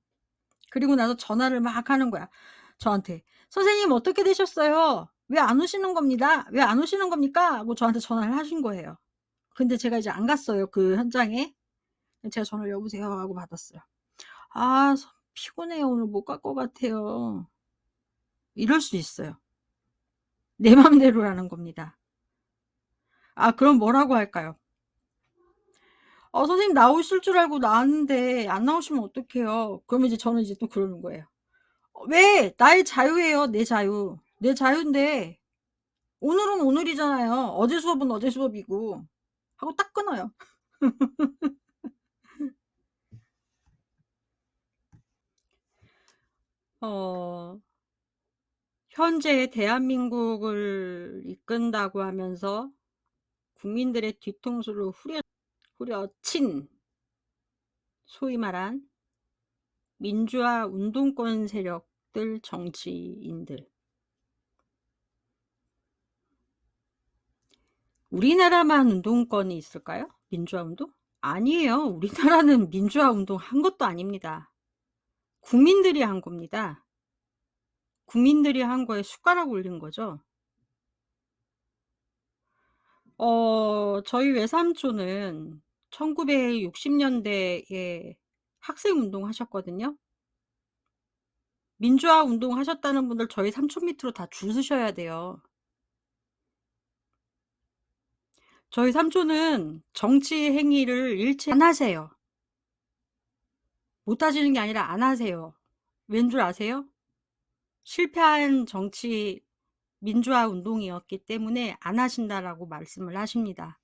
그리고 나서 전화를 막 하는 거야. 저한테. 선생님 어떻게 되셨어요? 왜 안 오시는 겁니다. 왜 안 오시는 겁니까? 하고 저한테 전화를 하신 거예요. 근데 제가 이제 안 갔어요. 그 현장에. 제가 전화를 여보세요 하고 받았어요. 아, 피곤해요. 오늘 못 갈 것 같아요. 이럴 수 있어요. 내 맘대로라는 겁니다. 그럼 뭐라고 할까요? 선생님 나오실 줄 알고 나왔는데 안 나오시면 어떡해요? 그러면 이제 저는 이제 또 그러는 거예요. 왜? 나의 자유예요. 내 자유. 내 자유인데 오늘은 오늘이잖아요. 어제 수업은 어제 수업이고 하고 딱 끊어요. 현재 대한민국을 이끈다고 하면서 국민들의 뒤통수를 후려친 소위 말한 민주화 운동권 세력들, 정치인들. 우리나라만 운동권이 있을까요? 민주화 운동? 아니에요. 우리나라는 민주화 운동 한 것도 아닙니다. 국민들이 한 겁니다. 국민들이 한 거에 숟가락 올린 거죠. 저희 외삼촌은 1960 년대에 학생 운동 하셨거든요. 민주화 운동 하셨다는 분들 저희 삼촌 밑으로 다 줄 서셔야 돼요. 저희 삼촌은 정치 행위를 일체 안 하세요. 못 하시는 게 아니라 안 하세요. 왠 줄 아세요? 실패한 정치 민주화 운동이었기 때문에 안 하신다라고 말씀을 하십니다.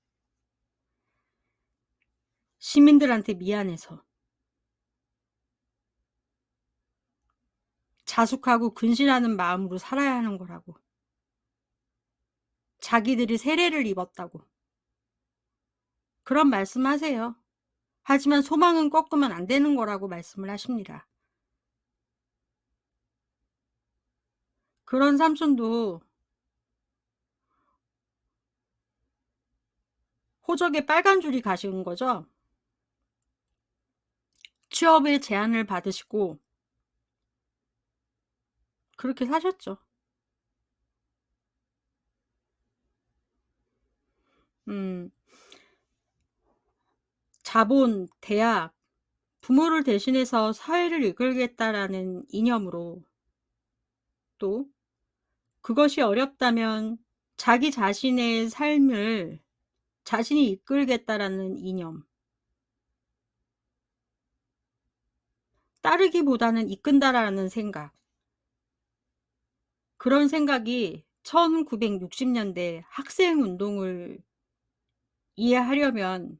시민들한테 미안해서. 자숙하고 근신하는 마음으로 살아야 하는 거라고. 자기들이 세례를 입었다고. 그런 말씀하세요. 하지만 소망은 꺾으면 안 되는 거라고 말씀을 하십니다. 그런 삼촌도 호적에 빨간 줄이 가신 거죠. 취업의 제안을 받으시고 그렇게 사셨죠. 자본, 대학, 부모를 대신해서 사회를 이끌겠다라는 이념으로, 또 그것이 어렵다면 자기 자신의 삶을 자신이 이끌겠다라는 이념, 따르기보다는 이끈다라는 생각, 그런 생각이 1960 년대 학생 운동을 이해하려면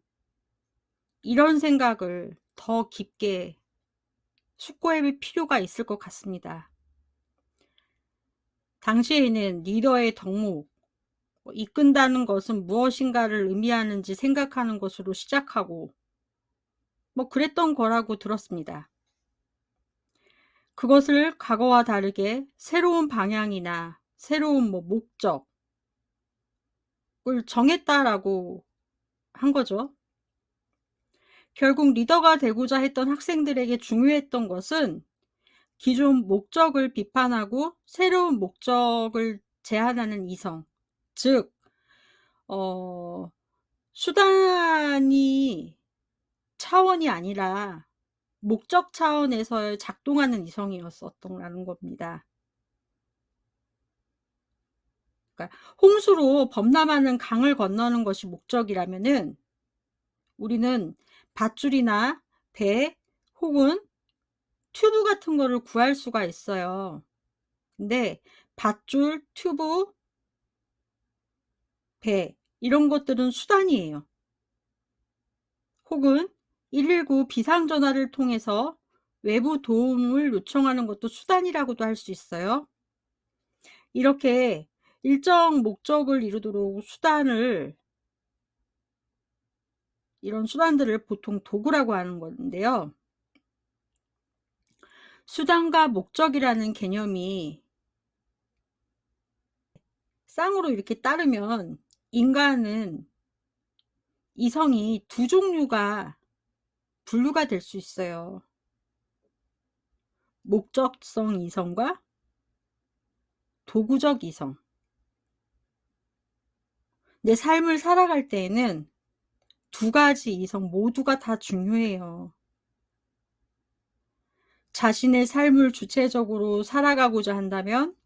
이런 생각을 더 깊게 숙고해볼 필요가 있을 것 같습니다. 당시에는 리더의 덕목, 이끈다는 것은 무엇인가를 의미하는지 생각하는 것으로 시작하고 그랬던 거라고 들었습니다. 그것을 과거와 다르게 새로운 방향이나 새로운 목적을 정했다라고 한 거죠. 결국 리더가 되고자 했던 학생들에게 중요했던 것은 기존 목적을 비판하고 새로운 목적을 제안하는 이성, 즉 수단이 차원이 아니라 목적 차원에서 작동하는 이성이었었다는 겁니다. 그러니까 홍수로 범람하는 강을 건너는 것이 목적이라면은 우리는 밧줄이나 배 혹은 튜브 같은 거를 구할 수가 있어요. 근데 밧줄, 튜브, 배 이런 것들은 수단이에요. 혹은 119 비상전화를 통해서 외부 도움을 요청하는 것도 수단이라고도 할 수 있어요. 이렇게 일정 목적을 이루도록 이런 수단들을 보통 도구라고 하는 건데요. 수단과 목적이라는 개념이 쌍으로 이렇게 따르면 인간은 이성이 두 종류가 분류가 될 수 있어요. 목적성 이성과 도구적 이성. 내 삶을 살아갈 때에는 두 가지 이성 모두가 다 중요해요. 자신의 삶을 주체적으로 살아가고자 한다면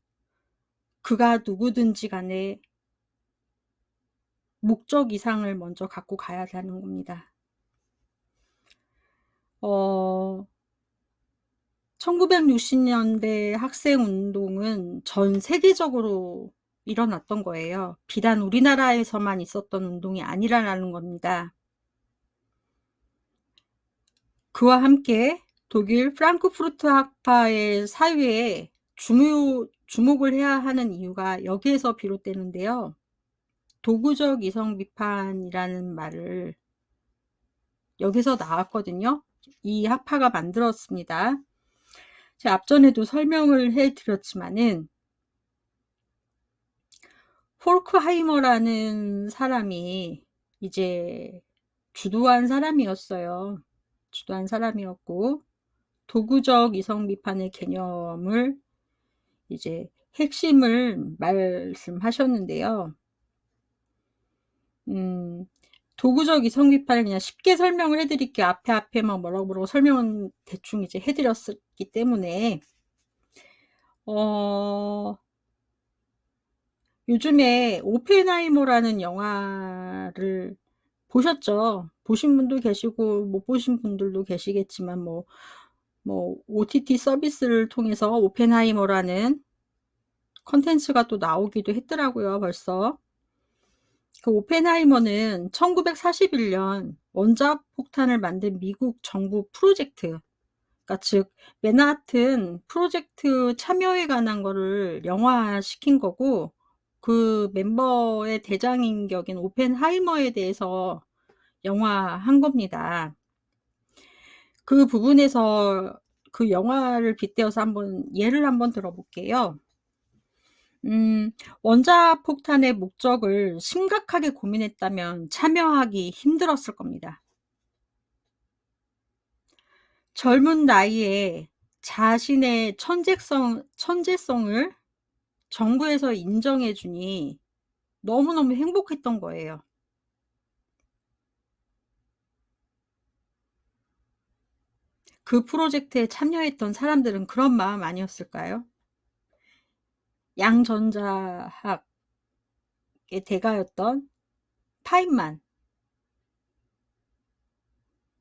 그가 누구든지 간에 목적 이상을 먼저 갖고 가야 하는 겁니다. 1960 년대 학생운동은 전 세계적으로 일어났던 거예요. 비단 우리나라에서만 있었던 운동이 아니라는 겁니다. 그와 함께 독일 프랑크푸르트 학파의 사유에 주목을 해야 하는 이유가 여기에서 비롯되는데요. 도구적 이성 비판이라는 말을 여기서 나왔거든요. 이 학파가 만들었습니다. 제가 앞전에도 설명을 해드렸지만은 폴크하이머라는 사람이 이제 주도한 사람이었고 도구적 이성 비판의 개념을 이제 핵심을 말씀하셨는데요. 도구적 이성 비판을 그냥 쉽게 설명을 해 드릴게요. 앞에 막 뭐라고 설명은 대충 이제 해 드렸기 때문에. 요즘에 오펜하이머라는 영화를 보셨죠? 보신 분도 계시고 못 보신 분들도 계시겠지만 뭐 OTT 서비스를 통해서 오펜하이머라는 콘텐츠가 또 나오기도 했더라고요, 벌써. 그 오펜하이머는 1941년 원자폭탄을 만든 미국 정부 프로젝트, 그러니까 즉 맨하튼 프로젝트 참여에 관한 거를 영화화시킨 거고, 그 멤버의 대장인격인 오펜하이머에 대해서 영화한 겁니다. 그 부분에서 그 영화를 빗대어서 예를 한번 들어볼게요. 원자폭탄의 목적을 심각하게 고민했다면 참여하기 힘들었을 겁니다. 젊은 나이에 자신의 천재성을 정부에서 인정해 주니 너무너무 행복했던 거예요. 그 프로젝트에 참여했던 사람들은 그런 마음 아니었을까요? 양전자학의 대가였던 파인만.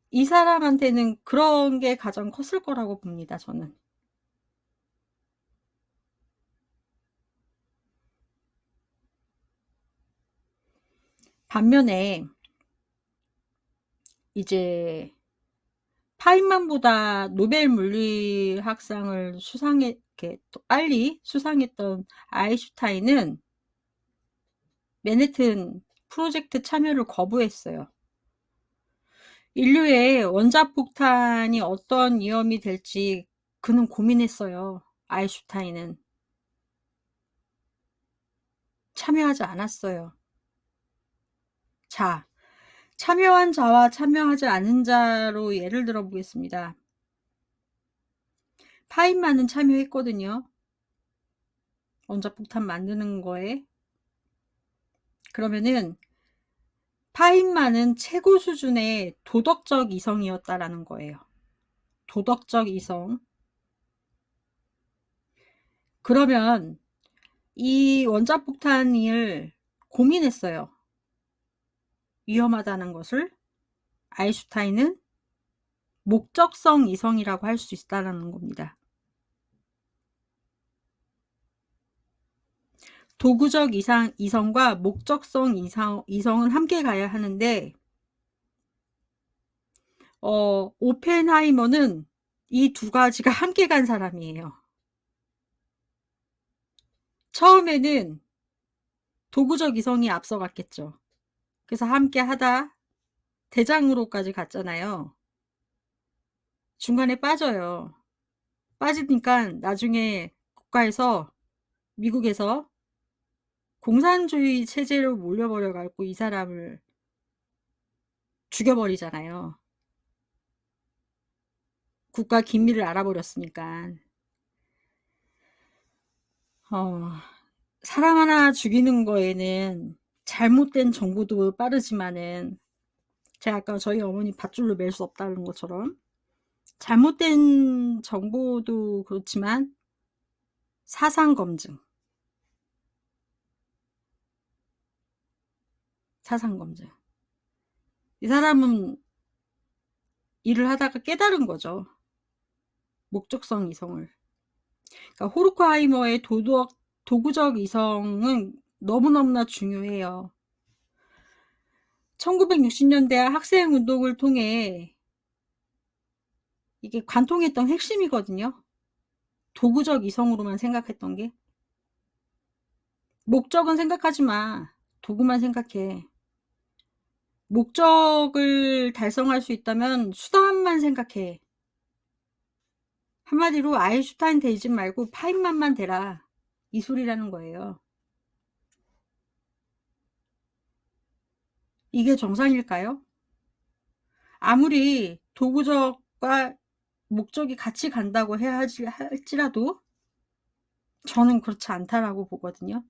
이 사람한테는 그런 게 가장 컸을 거라고 봅니다, 저는. 반면에 이제 파인만보다 노벨 물리학상을 이렇게 또 빨리 수상했던 아인슈타인은 맨해튼 프로젝트 참여를 거부했어요. 인류의 원자폭탄이 어떤 위험이 될지 그는 고민했어요. 아인슈타인은 참여하지 않았어요. 자, 참여한 자와 참여하지 않은 자로 예를 들어 보겠습니다. 파인만은 참여했거든요. 원자폭탄 만드는 거에. 그러면은 파인만은 최고 수준의 도덕적 이성이었다라는 거예요. 도덕적 이성. 그러면 이 원자폭탄을 고민했어요. 위험하다는 것을. 아인슈타인은 목적성 이성이라고 할 수 있다는 겁니다. 도구적 이성과 목적성 이성은 함께 가야 하는데, 오펜하이머는 이 두 가지가 함께 간 사람이에요. 처음에는 도구적 이성이 앞서갔겠죠. 그래서 함께 하다 대장으로까지 갔잖아요. 중간에 빠져요. 빠지니까 나중에 미국에서 공산주의 체제로 몰려버려 갖고 이 사람을 죽여버리잖아요. 국가 기밀을 알아버렸으니까. 사람 하나 죽이는 거에는 잘못된 정보도 빠르지만은, 제가 아까 저희 어머니 밧줄로 맬 수 없다는 것처럼 잘못된 정보도 그렇지만 사상 검증. 이 사람은 일을 하다가 깨달은 거죠. 목적성 이성을. 그러니까 호르크하이머의 도구적 이성은 너무너무나 중요해요. 1960년대 학생 운동을 통해 이게 관통했던 핵심이거든요. 도구적 이성으로만 생각했던 게. 목적은 생각하지 마. 도구만 생각해. 목적을 달성할 수 있다면 수단만 생각해. 한마디로 아인슈타인 되지 말고 파인만만 되라. 이 소리라는 거예요. 이게 정상일까요? 아무리 도구적과 목적이 같이 간다고 해야 할지라도 저는 그렇지 않다라고 보거든요.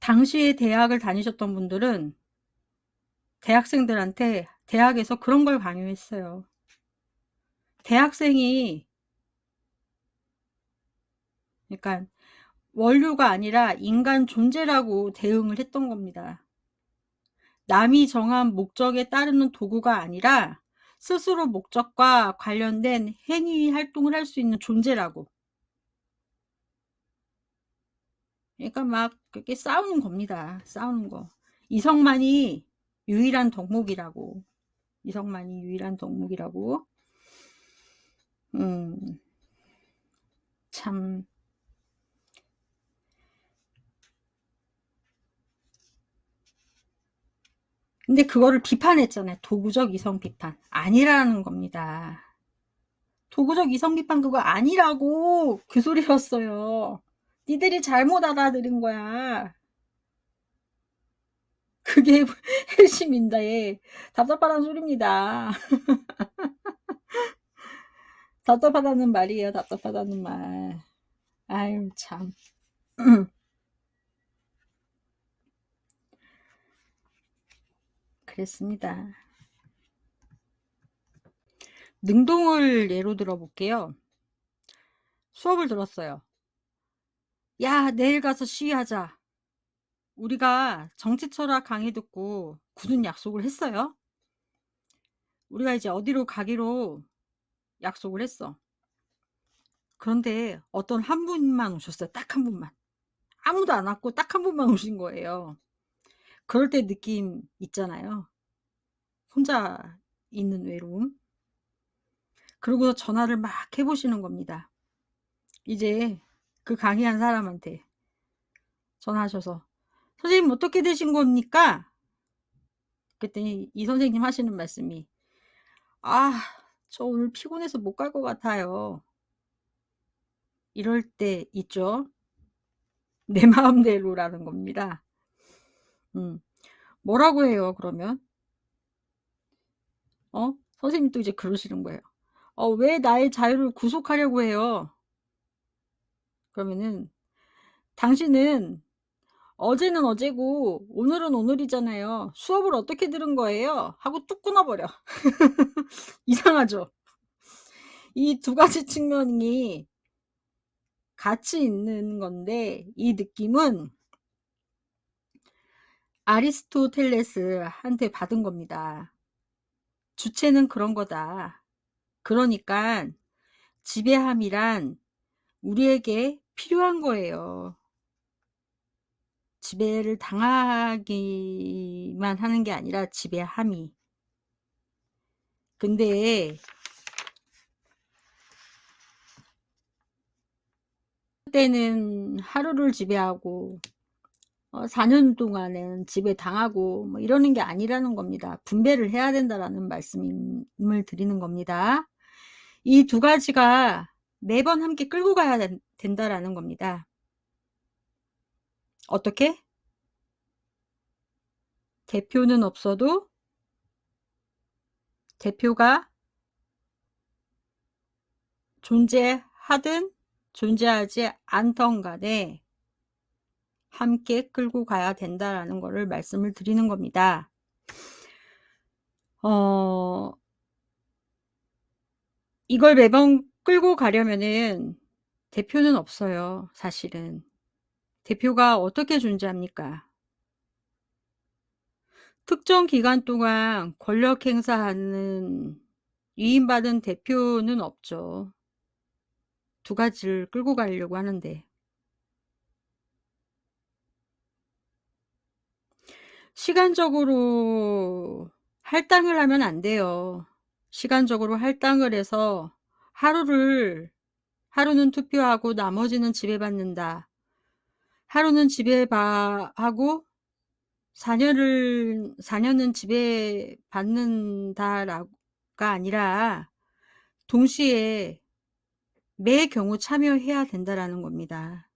당시에 대학을 다니셨던 분들은 대학생들한테 대학에서 그런 걸 강요했어요. 대학생이 그러니까 원료가 아니라 인간 존재라고 대응을 했던 겁니다. 남이 정한 목적에 따르는 도구가 아니라 스스로 목적과 관련된 행위 활동을 할 수 있는 존재라고. 그러니까 막 그렇게 싸우는 겁니다. 싸우는 거. 이성만이 유일한 덕목이라고. 이성만이 유일한 덕목이라고. 참. 근데 그거를 비판했잖아요. 도구적 이성 비판. 아니라는 겁니다. 도구적 이성 비판 그거 아니라고 그 소리였어요. 니들이 잘못 알아들은 거야. 그게 핵심인데 답답하다는 소리입니다. 답답하다는 말이에요. 답답하다는 말. 아유 참. 그랬습니다. 능동을 예로 들어볼게요. 수업을 들었어요. 야, 내일 가서 시위하자. 우리가 정치철학 강의 듣고 굳은 약속을 했어요. 우리가 이제 어디로 가기로 약속을 했어. 그런데 어떤 한 분만 오셨어요. 딱 한 분만. 아무도 안 왔고 딱 한 분만 오신 거예요. 그럴 때 느낌 있잖아요. 혼자 있는 외로움. 그러고 전화를 막 해보시는 겁니다. 이제 그 강의한 사람한테 전화하셔서 선생님 어떻게 되신 겁니까? 그랬더니 이 선생님 하시는 말씀이 아, 저 오늘 피곤해서 못 갈 것 같아요. 이럴 때 있죠. 내 마음대로라는 겁니다. 뭐라고 해요, 그러면? 선생님 또 이제 그러시는 거예요. 왜 나의 자유를 구속하려고 해요? 그러면은 당신은 어제는 어제고 오늘은 오늘이잖아요. 수업을 어떻게 들은 거예요? 하고 뚝 끊어버려. 이상하죠? 이 두 가지 측면이 같이 있는 건데 이 느낌은 아리스토텔레스한테 받은 겁니다. 주체는 그런 거다. 그러니까 지배함이란 우리에게 필요한 거예요. 지배를 당하기만 하는 게 아니라 지배함이. 근데 때는 하루를 지배하고 4년 동안은 지배당하고 뭐 이러는 게 아니라는 겁니다. 분배를 해야 된다라는 말씀을 드리는 겁니다. 이 두 가지가 매번 함께 끌고 가야 된다라는 겁니다. 어떻게? 대표는 없어도 대표가 존재하든 존재하지 않던 간에 함께 끌고 가야 된다라는 거를 말씀을 드리는 겁니다. 이걸 매번 끌고 가려면은 대표는 없어요, 사실은. 대표가 어떻게 존재합니까? 특정 기간 동안 권력 행사하는 위임받은 대표는 없죠. 두 가지를 끌고 가려고 하는데. 시간적으로 할당을 하면 안 돼요. 시간적으로 할당을 해서 하루는 투표하고 나머지는 지배받는다. 하루는 지배하고 4년은 지배받는다가 아니라 동시에 매 경우 참여해야 된다라는 겁니다.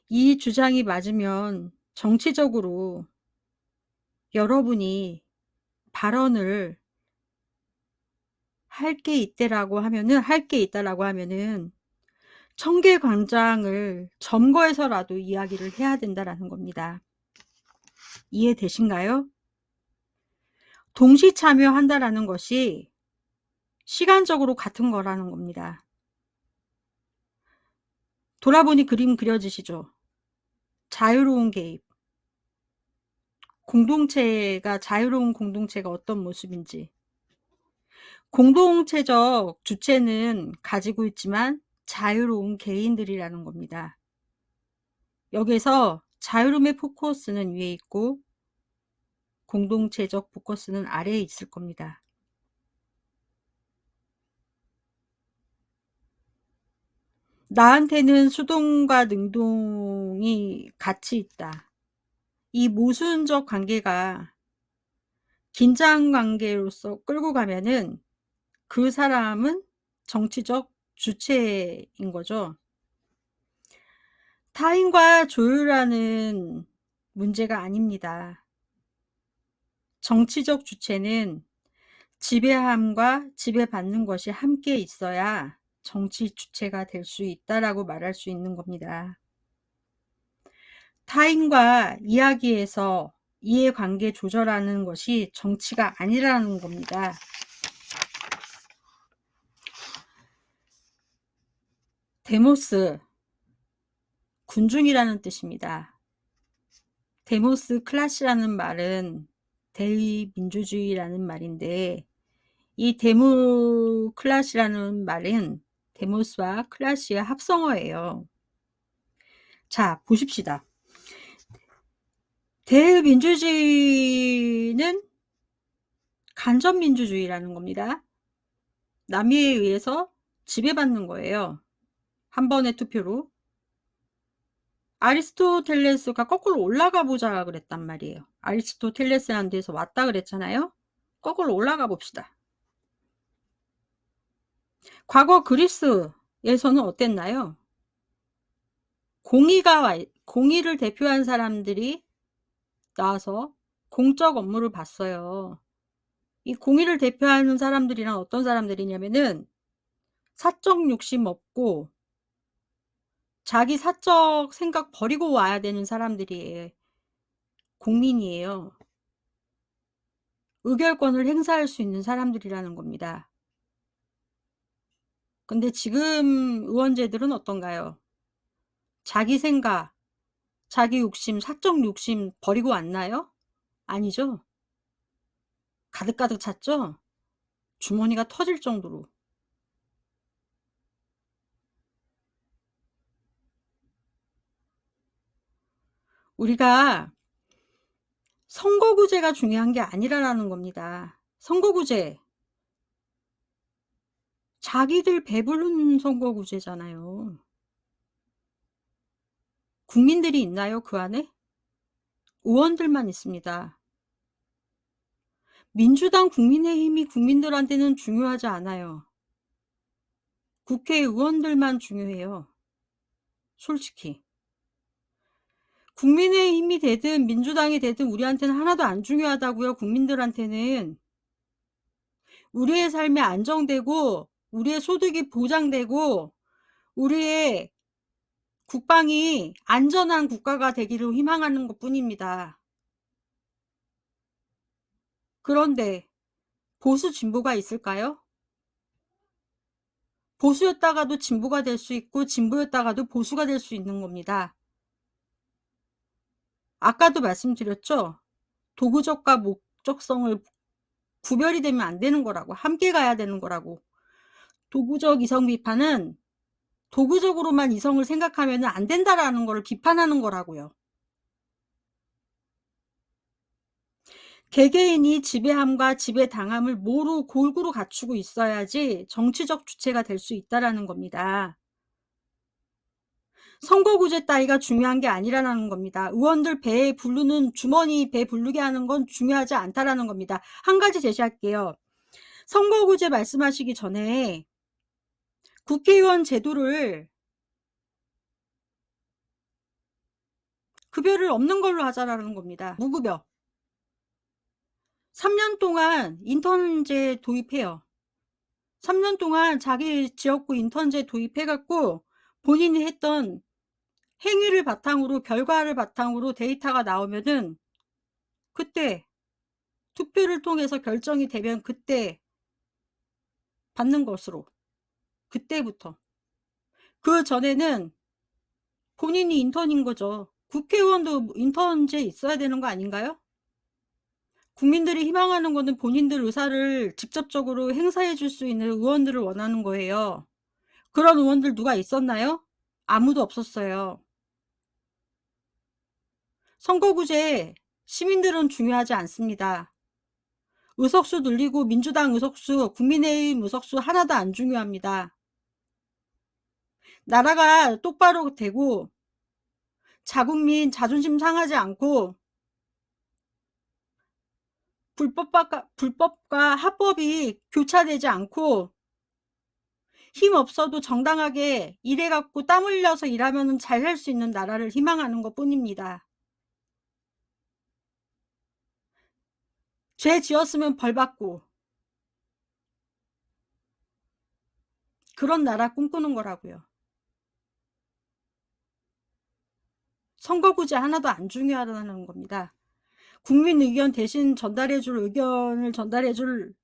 이 주장이 맞으면 정치적으로 여러분이 발언을 할 게 있다라고 하면은 청계광장을 점거해서라도 이야기를 해야 된다라는 겁니다. 이해되신가요? 동시 참여한다라는 것이 시간적으로 같은 거라는 겁니다. 돌아보니 그림 그려지시죠? 자유로운 개입. 자유로운 공동체가 어떤 모습인지. 공동체적 주체는 가지고 있지만 자유로운 개인들이라는 겁니다. 여기서 자유로움의 포커스는 위에 있고 공동체적 포커스는 아래에 있을 겁니다. 나한테는 수동과 능동이 같이 있다. 이 모순적 관계가 긴장 관계로서 끌고 가면은 그 사람은 정치적 주체인 거죠. 타인과 조율하는 문제가 아닙니다. 정치적 주체는 지배함과 지배받는 것이 함께 있어야 정치 주체가 될 수 있다라고 말할 수 있는 겁니다. 타인과 이야기해서 이해관계 조절하는 것이 정치가 아니라는 겁니다. 데모스, 군중이라는 뜻입니다. 데모스 클라시라는 말은 대의민주주의라는 말인데, 이 데모클라시라는 말은 데모스와 클라시의 합성어예요. 자, 보십시다. 대의민주주의는 간접민주주의라는 겁니다. 남에 의해서 지배받는 거예요. 한 번의 투표로. 아리스토텔레스가 거꾸로 올라가 보자 그랬단 말이에요. 아리스토텔레스라는 데서 왔다 그랬잖아요. 거꾸로 올라가 봅시다. 과거 그리스에서는 어땠나요? 공의를 대표한 사람들이 나와서 공적 업무를 봤어요. 이 공의를 대표하는 사람들이란 어떤 사람들이냐면은 사적 욕심 없고 자기 사적 생각 버리고 와야 되는 사람들이에요. 국민이에요. 의결권을 행사할 수 있는 사람들이라는 겁니다. 근데 지금 의원제들은 어떤가요? 자기 생각, 자기 욕심, 사적 욕심 버리고 왔나요? 아니죠. 가득가득 찼죠? 주머니가 터질 정도로. 우리가 선거구제가 중요한 게 아니라는 겁니다. 선거구제. 자기들 배부른 선거구제잖아요. 국민들이 있나요, 그 안에? 의원들만 있습니다. 민주당, 국민의힘이 국민들한테는 중요하지 않아요. 국회의원들만 중요해요. 솔직히. 국민의힘이 되든 민주당이 되든 우리한테는 하나도 안 중요하다고요. 국민들한테는. 우리의 삶이 안정되고 우리의 소득이 보장되고 우리의 국방이 안전한 국가가 되기를 희망하는 것뿐입니다. 그런데 보수 진보가 있을까요? 보수였다가도 진보가 될 수 있고 진보였다가도 보수가 될 수 있는 겁니다. 아까도 말씀드렸죠? 도구적과 목적성을 구별이 되면 안 되는 거라고. 함께 가야 되는 거라고. 도구적 이성 비판은 도구적으로만 이성을 생각하면 안 된다라는 걸 비판하는 거라고요. 개개인이 지배함과 지배당함을 모두 골고루 갖추고 있어야지 정치적 주체가 될 수 있다라는 겁니다. 선거구제 따위가 중요한 게 아니라는 겁니다. 의원들 배에 부르는 주머니 배 부르게 하는 건 중요하지 않다라는 겁니다. 한 가지 제시할게요. 선거구제 말씀하시기 전에 국회의원 제도를 급여를 없는 걸로 하자라는 겁니다. 무급여. 3년 동안 인턴제 도입해요. 3년 동안 자기 지역구 인턴제 도입해갖고 본인이 했던 행위를 바탕으로, 결과를 바탕으로 데이터가 나오면은 그때 투표를 통해서 결정이 되면 그때 받는 것으로, 그때부터. 그 전에는 본인이 인턴인 거죠. 국회의원도 인턴제 있어야 되는 거 아닌가요? 국민들이 희망하는 거는 본인들 의사를 직접적으로 행사해 줄 수 있는 의원들을 원하는 거예요. 그런 의원들 누가 있었나요? 아무도 없었어요. 선거구제 시민들은 중요하지 않습니다. 의석수 늘리고 민주당 의석수, 국민의힘 의석수 하나도 안 중요합니다. 나라가 똑바로 되고 자국민 자존심 상하지 않고 불법과 합법이 교차되지 않고 힘 없어도 정당하게 일해갖고 땀 흘려서 일하면 잘할 수 있는 나라를 희망하는 것 뿐입니다. 죄 지었으면 벌 받고 그런 나라 꿈꾸는 거라고요. 선거구제 하나도 안 중요하다는 겁니다. 국민 의견 대신 전달해줄 의견을 전달해줄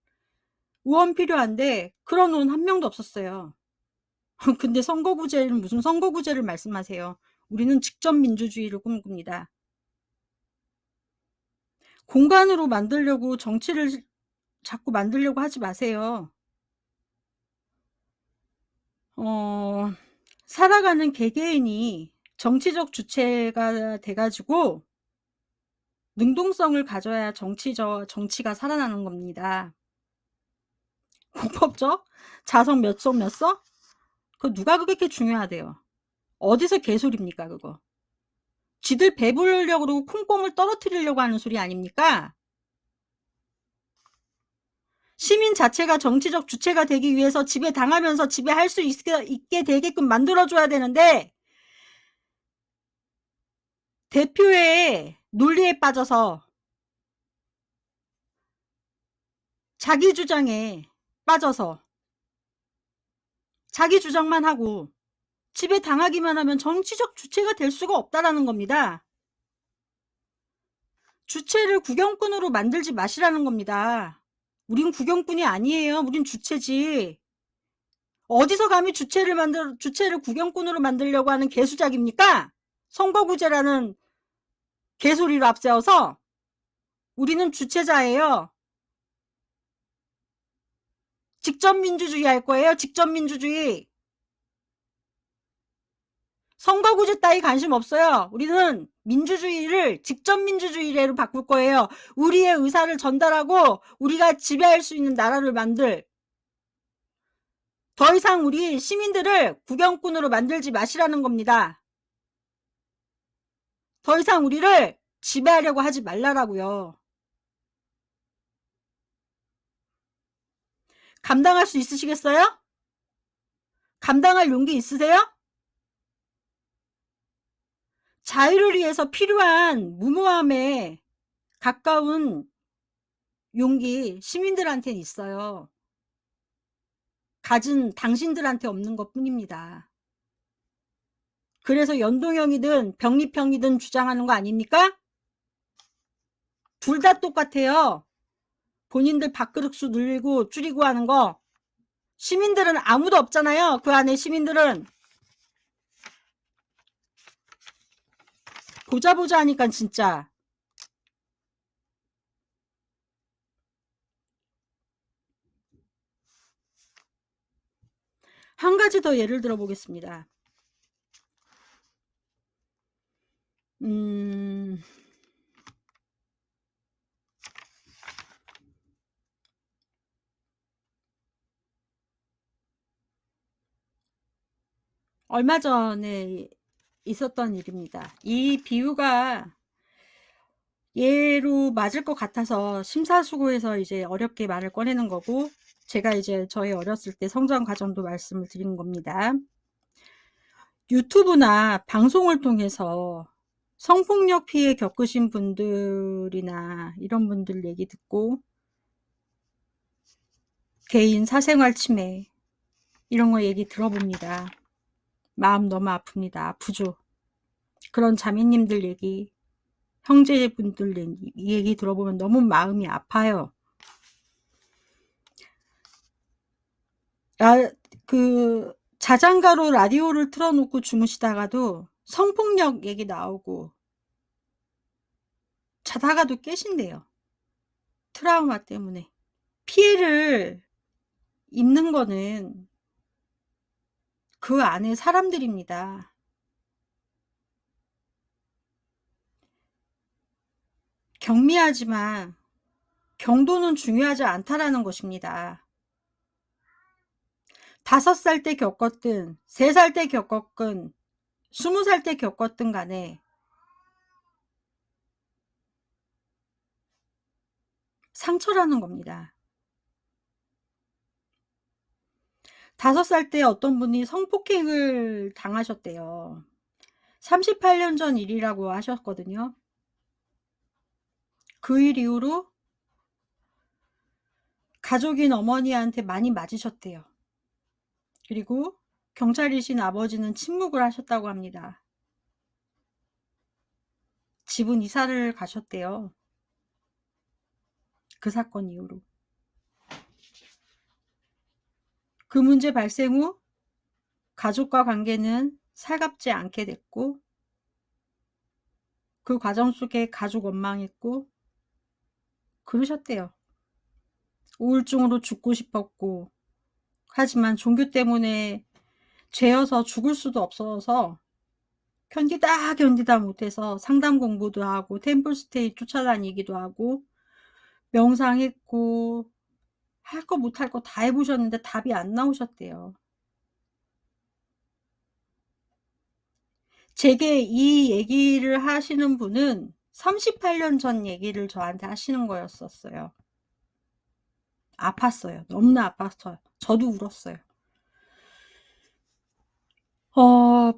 의원 필요한데 그런 의원 한 명도 없었어요. 근데 선거구제는 무슨 선거구제를 말씀하세요. 우리는 직접민주주의를 꿈꿉니다. 공간으로 만들려고 정치를 자꾸 만들려고 하지 마세요. 살아가는 개개인이 정치적 주체가 돼가지고 능동성을 가져야 정치가 살아나는 겁니다. 공법적? 자석 몇 석 몇 석? 그거 누가 그렇게 중요하대요. 어디서 개소리입니까 그거. 지들 배부르려고 그러고 콩고물 떨어뜨리려고 하는 소리 아닙니까? 시민 자체가 정치적 주체가 되기 위해서 지배당하면서 지배할 수 있게 되게끔 만들어줘야 되는데 대표의 논리에 빠져서 자기 주장에 빠져서 자기 주장만 하고 지배당하기만 하면 정치적 주체가 될 수가 없다라는 겁니다. 주체를 구경꾼으로 만들지 마시라는 겁니다. 우린 구경꾼이 아니에요. 우린 주체지. 어디서 감히 주체를 구경꾼으로 만들려고 하는 개수작입니까? 선거구제라는 개소리로 앞세워서 우리는 주체자예요. 직접민주주의 할 거예요. 직접민주주의. 선거구제 따위 관심 없어요. 우리는 민주주의를 직접민주주의로 바꿀 거예요. 우리의 의사를 전달하고 우리가 지배할 수 있는 나라를 만들. 더 이상 우리 시민들을 구경꾼으로 만들지 마시라는 겁니다. 더 이상 우리를 지배하려고 하지 말라라고요. 감당할 수 있으시겠어요? 감당할 용기 있으세요? 자유를 위해서 필요한 무모함에 가까운 용기 시민들한테는 있어요. 가진 당신들한테 없는 것 뿐입니다. 그래서 연동형이든 병립형이든 주장하는 거 아닙니까? 둘 다 똑같아요. 본인들 밥그릇수 늘리고 줄이고 하는 거. 시민들은 아무도 없잖아요. 그 안에 시민들은. 보자 하니까 진짜. 한 가지 더 예를 들어 보겠습니다. 얼마 전에 있었던 일입니다. 이 비유가 얘로 맞을 것 같아서 심사숙고해서 이제 어렵게 말을 꺼내는 거고, 제가 이제 저희 어렸을 때 성장 과정도 말씀을 드리는 겁니다. 유튜브나 방송을 통해서 성폭력 피해 겪으신 분들이나 이런 분들 얘기 듣고 개인 사생활 침해 이런 거 얘기 들어봅니다. 마음 너무 아픕니다. 아프죠. 그런 자매님들 얘기, 형제분들 얘기 들어보면 너무 마음이 아파요. 자장가로 라디오를 틀어놓고 주무시다가도 성폭력 얘기 나오고 자다가도 깨신대요. 트라우마 때문에. 피해를 입는 거는 그 안에 사람들입니다. 경미하지만 경도는 중요하지 않다라는 것입니다. 5살 때 겪었든 3살 때 겪었든 20살 때 겪었든 간에 상처라는 겁니다. 5살 때 어떤 분이 성폭행을 당하셨대요. 38년 전 일이라고 하셨거든요. 그 일 이후로 가족인 어머니한테 많이 맞으셨대요. 그리고 경찰이신 아버지는 침묵을 하셨다고 합니다. 집은 이사를 가셨대요. 그 사건 이후로. 그 문제 발생 후 가족과 관계는 살갑지 않게 됐고 그 과정 속에 가족 원망했고 그러셨대요. 우울증으로 죽고 싶었고 하지만 종교 때문에 죄여서 죽을 수도 없어서 견디다 못해서 상담 공부도 하고 템플스테이 쫓아다니기도 하고 명상했고 할 거 못 할 거 다 해보셨는데 답이 안 나오셨대요. 제게 이 얘기를 하시는 분은 38년 전 얘기를 저한테 하시는 거였었어요. 아팠어요. 너무나 아팠어요. 저도 울었어요.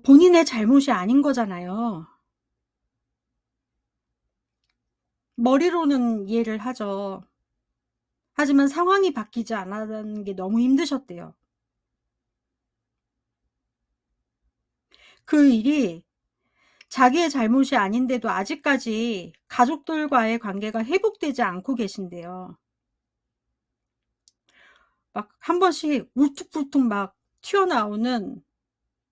본인의 잘못이 아닌 거잖아요. 머리로는 이해를 하죠. 하지만 상황이 바뀌지 않았다는 게 너무 힘드셨대요. 그 일이 자기의 잘못이 아닌데도 아직까지 가족들과의 관계가 회복되지 않고 계신대요. 막 한 번씩 울퉁불퉁 막 튀어나오는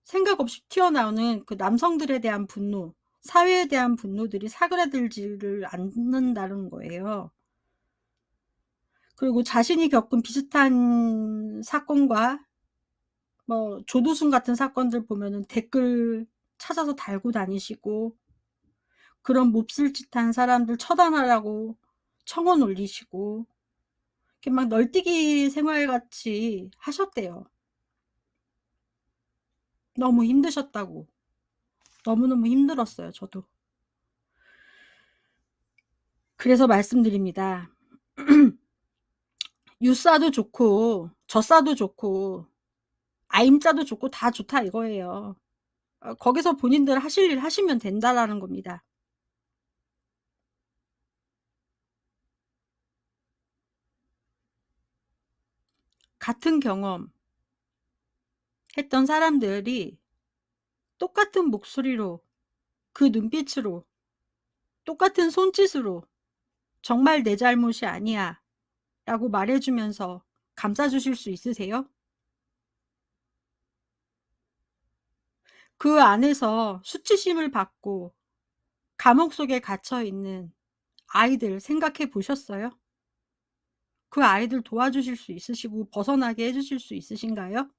생각 없이 튀어나오는 그 남성들에 대한 분노, 사회에 대한 분노들이 사그라들지를 않는다는 거예요. 그리고 자신이 겪은 비슷한 사건과 뭐 조두순 같은 사건들 보면은 댓글 찾아서 달고 다니시고 그런 몹쓸짓한 사람들 처단하라고 청원 올리시고 이렇게 막 널뛰기 생활같이 하셨대요. 너무 힘드셨다고. 너무너무 힘들었어요, 저도. 그래서 말씀드립니다. 유싸도 좋고 젖싸도 좋고 아임자도 좋고 다 좋다 이거예요. 거기서 본인들 하실 일 하시면 된다라는 겁니다. 같은 경험 했던 사람들이 똑같은 목소리로 그 눈빛으로 똑같은 손짓으로 "정말 내 잘못이 아니야" 라고 말해 주면서 감싸 주실 수 있으세요? 그 안에서 수치심을 받고 감옥 속에 갇혀 있는 아이들 생각해 보셨어요? 그 아이들 도와주실 수 있으시고 벗어나게 해 주실 수 있으신가요?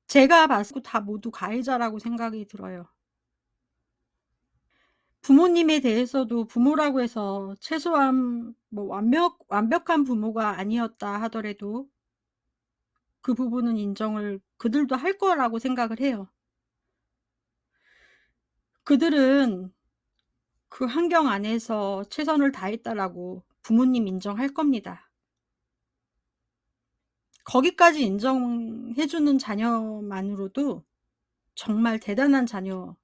제가 봤을 때 다 모두 가해자라고 생각이 들어요. 부모님에 대해서도 부모라고 해서 최소한 뭐 완벽한 부모가 아니었다 하더라도 그 부분은 인정을 그들도 할 거라고 생각을 해요. 그들은 그 환경 안에서 최선을 다했다라고 부모님 인정할 겁니다. 거기까지 인정해 주는 자녀만으로도 정말 대단한 자녀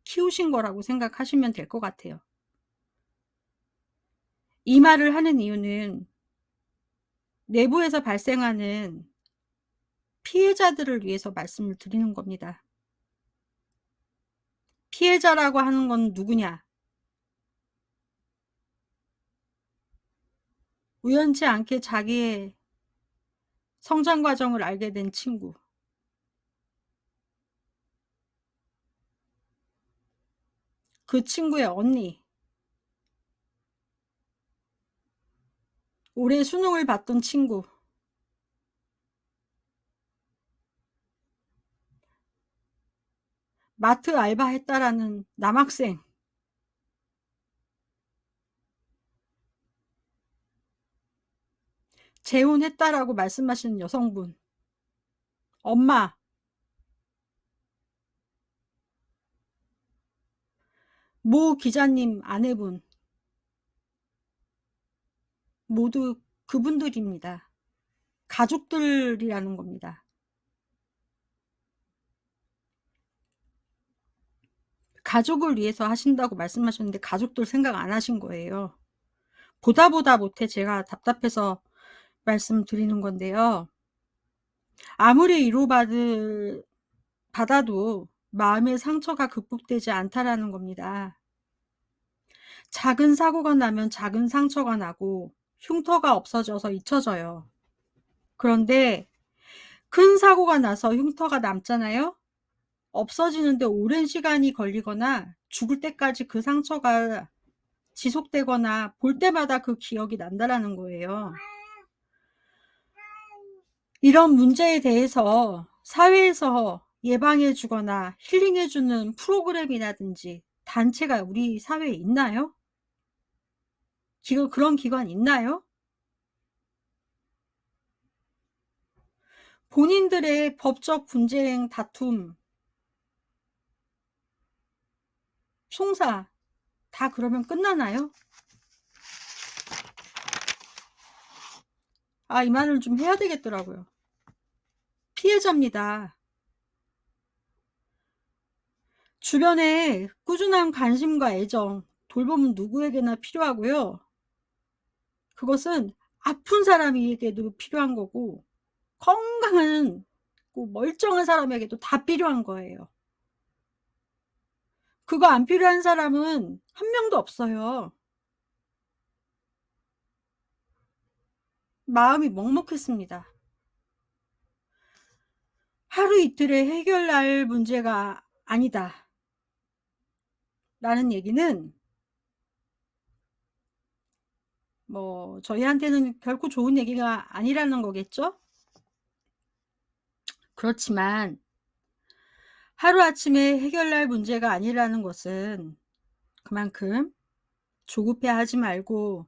키우신 거라고 생각하시면 될 것 같아요. 이 말을 하는 이유는 내부에서 발생하는 피해자들을 위해서 말씀을 드리는 겁니다. 피해자라고 하는 건 누구냐? 우연치 않게 자기의 성장 과정을 알게 된 친구. 그 친구의 언니. 올해 수능을 봤던 친구. 마트 알바했다라는 남학생. 재혼했다라고 말씀하시는 여성분. 엄마. 모 기자님 아내분. 모두 그분들입니다. 가족들이라는 겁니다. 가족을 위해서 하신다고 말씀하셨는데 가족들 생각 안 하신 거예요. 보다 못해 제가 답답해서 말씀드리는 건데요. 아무리 받아도 마음의 상처가 극복되지 않다라는 겁니다. 작은 사고가 나면 작은 상처가 나고 흉터가 없어져서 잊혀져요. 그런데 큰 사고가 나서 흉터가 남잖아요. 없어지는데 오랜 시간이 걸리거나 죽을 때까지 그 상처가 지속되거나 볼 때마다 그 기억이 난다라는 거예요. 이런 문제에 대해서 사회에서 예방해 주거나 힐링해 주는 프로그램이라든지 단체가 우리 사회에 있나요? 그런 기관 있나요? 본인들의 법적 분쟁, 다툼, 송사 다 그러면 끝나나요? 이 말을 좀 해야 되겠더라고요. 피해자입니다. 주변에 꾸준한 관심과 애정, 돌봄은 누구에게나 필요하고요. 그것은 아픈 사람에게도 필요한 거고 건강한 멀쩡한 사람에게도 다 필요한 거예요. 그거 안 필요한 사람은 한 명도 없어요. 마음이 먹먹했습니다. 하루 이틀에 해결날 문제가 아니다. 라는 얘기는 저희한테는 결코 좋은 얘기가 아니라는 거겠죠? 그렇지만 하루아침에 해결날 문제가 아니라는 것은 그만큼 조급해하지 말고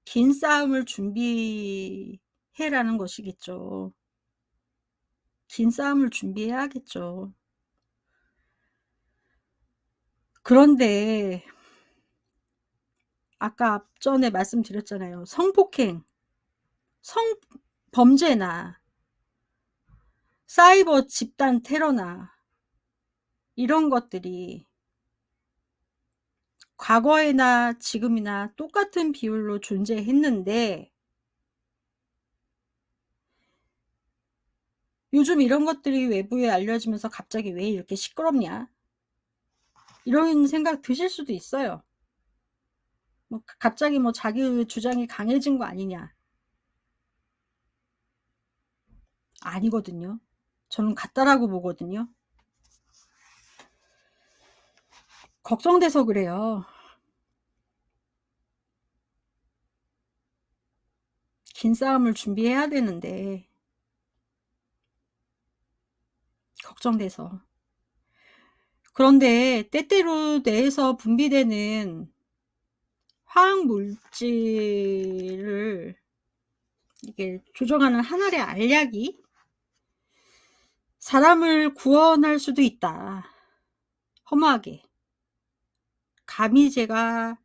긴 싸움을 준비해라는 것이겠죠. 긴 싸움을 준비해야겠죠. 그런데 아까 앞전에 말씀드렸잖아요. 성폭행, 성범죄나 사이버 집단 테러나 이런 것들이 과거에나 지금이나 똑같은 비율로 존재했는데 요즘 이런 것들이 외부에 알려지면서 갑자기 왜 이렇게 시끄럽냐? 이런 생각 드실 수도 있어요. 갑자기 자기 주장이 강해진 거 아니냐? 아니거든요. 저는 같다라고 보거든요. 걱정돼서 그래요. 긴 싸움을 준비해야 되는데 걱정돼서. 그런데 때때로 뇌에서 분비되는 화학 물질을 이게 조정하는 하늘의 알약이 사람을 구원할 수도 있다. 허무하게. 감히 제가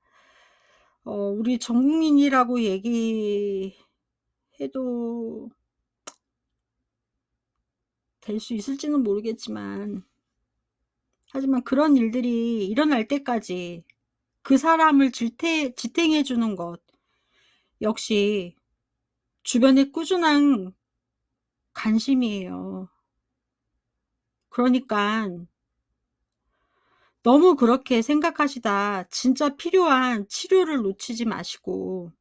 우리 전 국민이라고 얘기해도 될 수 있을지는 모르겠지만 하지만 그런 일들이 일어날 때까지 그 사람을 지탱해 주는 것 역시 주변의 꾸준한 관심이에요. 그러니깐 너무 그렇게 생각하시다 진짜 필요한 치료를 놓치지 마시고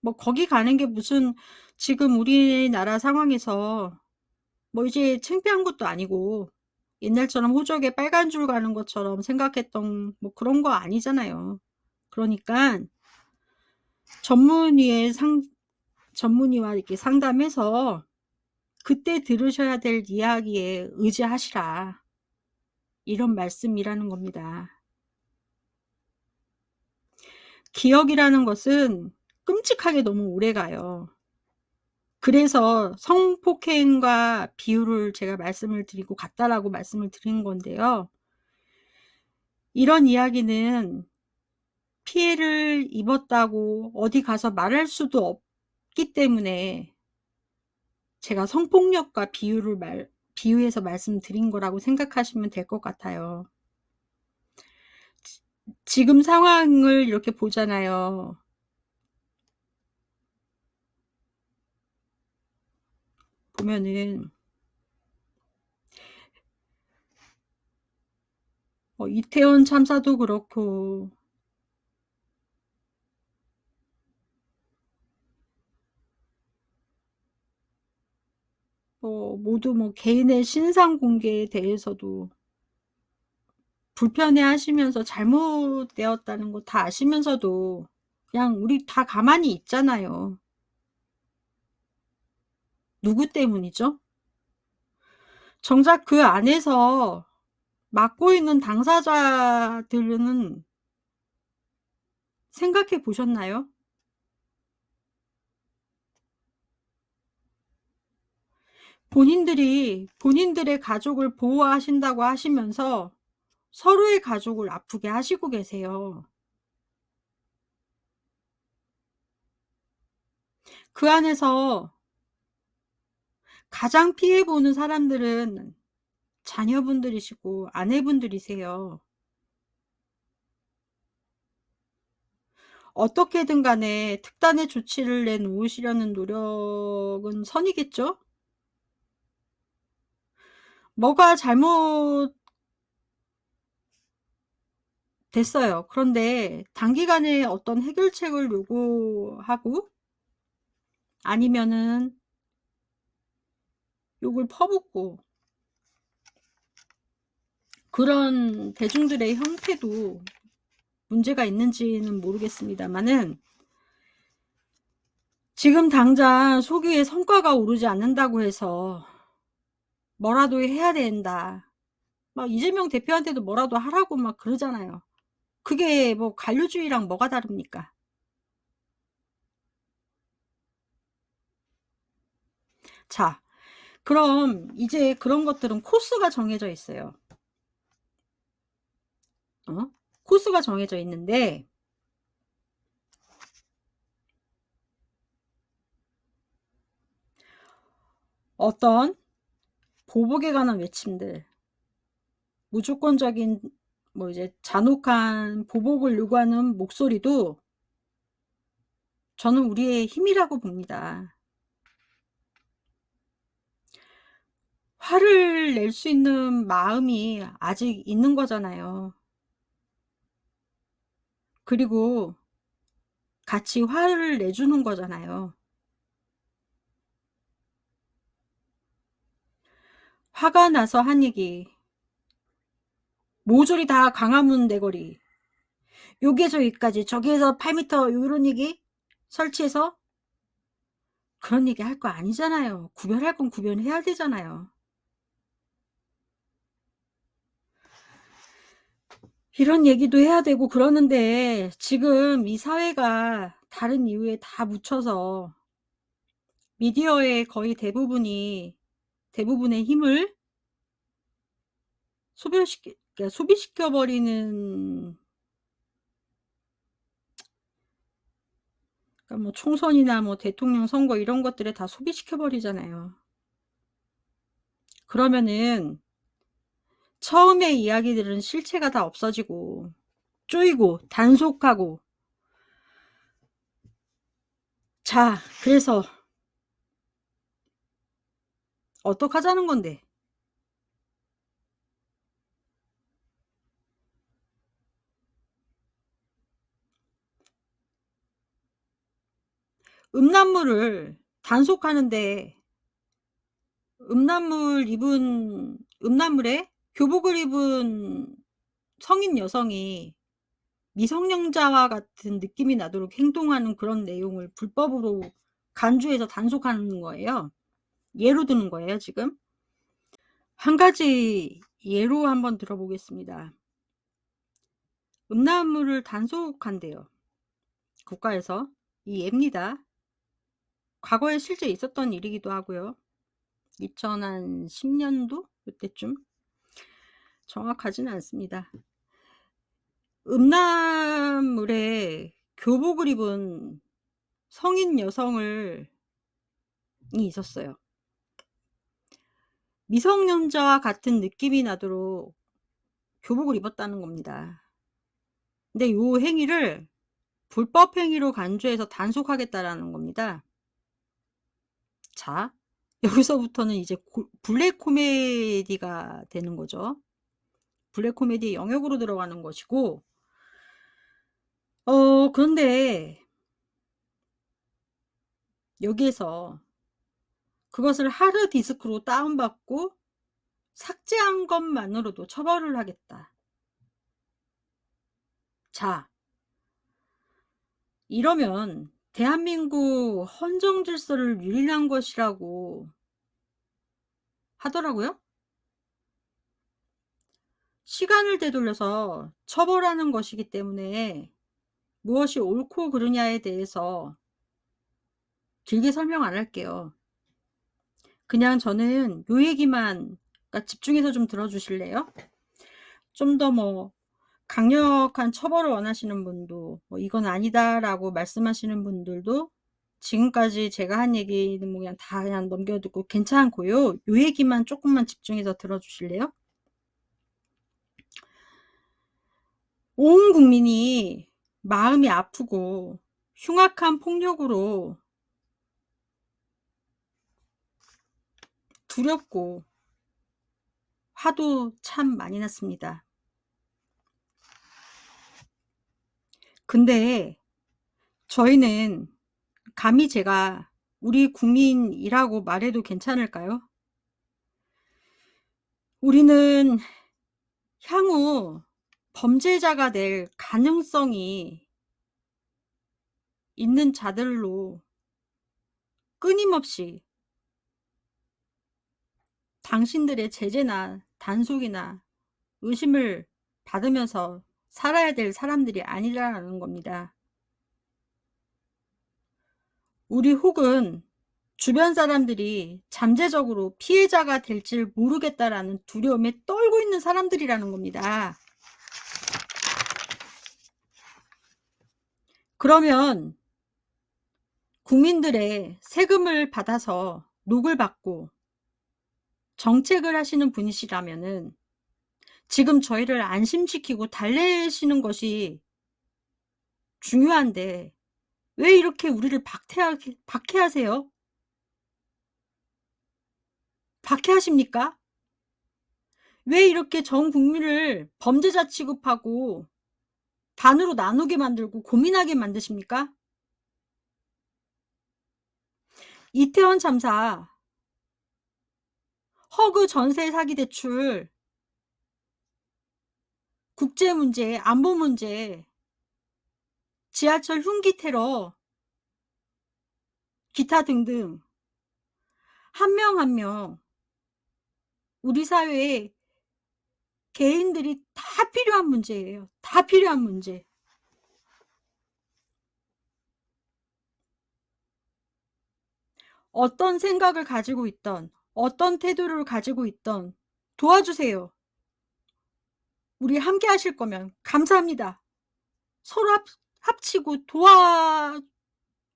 뭐 거기 가는 게 무슨 지금 우리나라 상황에서 뭐 이제 창피한 것도 아니고 옛날처럼 호적에 빨간 줄 가는 것처럼 생각했던 뭐 그런 거 아니잖아요. 그러니깐 전문의와 이렇게 상담해서 그때 들으셔야 될 이야기에 의지하시라. 이런 말씀이라는 겁니다. 기억이라는 것은 끔찍하게 너무 오래가요. 그래서 성폭행과 비유를 제가 말씀을 드리고 같다라고 말씀을 드린 건데요. 이런 이야기는 피해를 입었다고 어디 가서 말할 수도 없기 때문에 제가 성폭력과 비유해서 말씀드린 거라고 생각하시면 될 것 같아요. 지금 상황을 이렇게 보잖아요. 보면은 이태원 참사도 그렇고 모두 뭐 개인의 신상 공개에 대해서도 불편해하시면서 잘못되었다는 거 다 아시면서도 그냥 우리 다 가만히 있잖아요. 누구 때문이죠? 정작 그 안에서 맡고 있는 당사자들은 생각해 보셨나요? 본인들의 가족을 보호하신다고 하시면서 서로의 가족을 아프게 하시고 계세요. 그 안에서 가장 피해 보는 사람들은 자녀분들이시고 아내분들이세요. 어떻게든 간에 특단의 조치를 내놓으시려는 노력은 선이겠죠? 뭐가 잘못됐어요. 그런데 단기간에 어떤 해결책을 요구하고 아니면은 욕을 퍼붓고 그런 대중들의 형태도 문제가 있는지는 모르겠습니다마는 지금 당장 소기의 성과가 오르지 않는다고 해서 뭐라도 해야 된다. 막 이재명 대표한테도 뭐라도 하라고 막 그러잖아요. 그게 뭐 관료주의랑 뭐가 다릅니까? 자, 그럼 이제 그런 것들은 코스가 정해져 있어요. 코스가 정해져 있는데 어떤 보복에 관한 외침들, 무조건적인 뭐 이제 잔혹한 보복을 요구하는 목소리도 저는 우리의 힘이라고 봅니다. 화를 낼 수 있는 마음이 아직 있는 거잖아요. 그리고 같이 화를 내주는 거잖아요. 화가 나서 한 얘기. 모조리 다 광화문 내거리. 여기에서 여기까지, 저기에서 8m 요런 얘기 설치해서 그런 얘기 할 거 아니잖아요. 구별할 건 구별해야 되잖아요. 이런 얘기도 해야 되고 그러는데 지금 이 사회가 다른 이유에 다 묻혀서 미디어의 거의 대부분의 힘을 그러니까 소비시켜 버리는, 그러니까 뭐 총선이나 뭐 대통령 선거 이런 것들에 다 소비시켜 버리잖아요. 그러면은 처음에 이야기들은 실체가 다 없어지고 쪼이고 단속하고. 자, 그래서 어떡하자는 건데. 음란물을 단속하는데 음란물에 교복을 입은 성인 여성이 미성년자와 같은 느낌이 나도록 행동하는 그런 내용을 불법으로 간주해서 단속하는 거예요. 예로 드는 거예요, 지금. 한 가지 예로 한번 들어보겠습니다. 음란물을 단속한대요, 국가에서. 이 예입니다. 과거에 실제 있었던 일이기도 하고요. 2010년도 그때쯤, 정확하지는 않습니다. 음란물에 교복을 입은 성인 여성을 있었어요. 미성년자와 같은 느낌이 나도록 교복을 입었다는 겁니다. 근데 요 행위를 불법 행위로 간주해서 단속하겠다라는 겁니다. 자, 여기서부터는 이제 블랙 코미디가 되는 거죠. 블랙 코미디 영역으로 들어가는 것이고, 그런데 여기에서 그것을 하드 디스크로 다운받고 삭제한 것만으로도 처벌을 하겠다. 자, 이러면 대한민국 헌정 질서를 유린한 것이라고 하더라고요. 시간을 되돌려서 처벌하는 것이기 때문에 무엇이 옳고 그르냐에 대해서 길게 설명 안 할게요. 그냥 저는 요 얘기만, 그러니까 집중해서 좀 들어주실래요? 좀 더 뭐 강력한 처벌을 원하시는 분도, 뭐 이건 아니다라고 말씀하시는 분들도 지금까지 제가 한 얘기는 뭐 그냥 다 그냥 넘겨두고 괜찮고요. 요 얘기만 조금만 집중해서 들어주실래요? 온 국민이 마음이 아프고 흉악한 폭력으로 두렵고 화도 참 많이 났습니다. 근데 저희는 감히 제가 우리 국민이라고 말해도 괜찮을까요? 우리는 향후 범죄자가 될 가능성이 있는 자들로 끊임없이 당신들의 제재나 단속이나 의심을 받으면서 살아야 될 사람들이 아니라는 겁니다. 우리 혹은 주변 사람들이 잠재적으로 피해자가 될지 모르겠다라는 두려움에 떨고 있는 사람들이라는 겁니다. 그러면 국민들의 세금을 받아서 녹을 받고 정책을 하시는 분이시라면은 지금 저희를 안심시키고 달래시는 것이 중요한데 왜 이렇게 우리를 박해하세요? 박해하십니까? 왜 이렇게 전 국민을 범죄자 취급하고 반으로 나누게 만들고 고민하게 만드십니까? 이태원 참사, 허그 전세 사기 대출, 국제 문제, 안보 문제, 지하철 흉기 테러, 기타 등등 한 명 한 명 우리 사회에 개인들이 다 필요한 문제예요. 다 필요한 문제. 어떤 생각을 가지고 있던, 어떤 태도를 가지고 있던 도와주세요. 우리 함께 하실 거면 감사합니다. 서로 합치고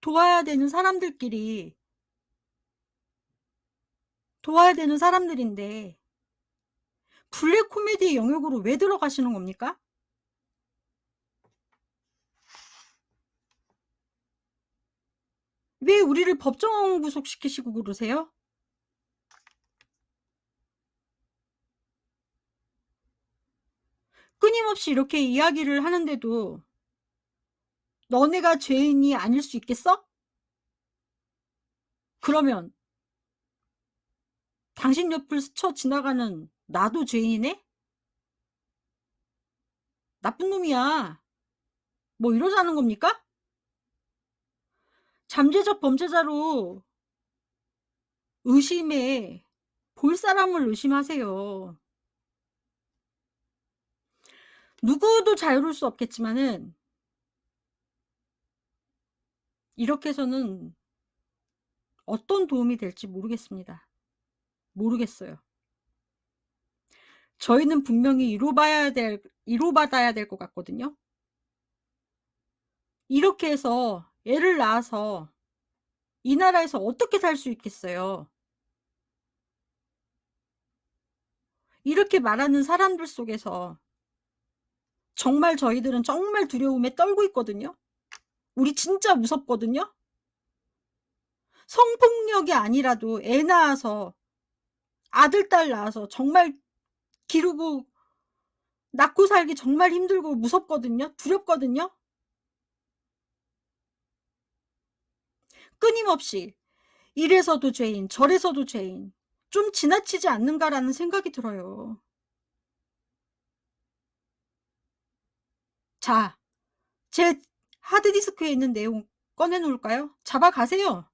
도와야 되는 사람들끼리 도와야 되는 사람들인데 블랙 코미디의 영역으로 왜 들어가시는 겁니까? 왜 우리를 법정 구속시키시고 그러세요? 끊임없이 이렇게 이야기를 하는데도 너네가 죄인이 아닐 수 있겠어? 그러면 당신 옆을 스쳐 지나가는 나도 죄인이네? 나쁜 놈이야. 뭐 이러자는 겁니까? 잠재적 범죄자로 의심해 볼 사람을 의심하세요. 누구도 자유로울 수 없겠지만은 이렇게 해서는 어떤 도움이 될지 모르겠습니다. 모르겠어요. 저희는 분명히 위로받아야 될 것 같거든요. 이렇게 해서 애를 낳아서 이 나라에서 어떻게 살 수 있겠어요? 이렇게 말하는 사람들 속에서 정말 저희들은 정말 두려움에 떨고 있거든요. 우리 진짜 무섭거든요. 성폭력이 아니라도 애 낳아서 아들, 딸 낳아서 정말 기르고 낳고 살기 정말 힘들고 무섭거든요. 두렵거든요. 끊임없이 이래서도 죄인, 저래서도 죄인, 좀 지나치지 않는가라는 생각이 들어요. 자, 제 하드디스크에 있는 내용 꺼내 놓을까요? 잡아가세요.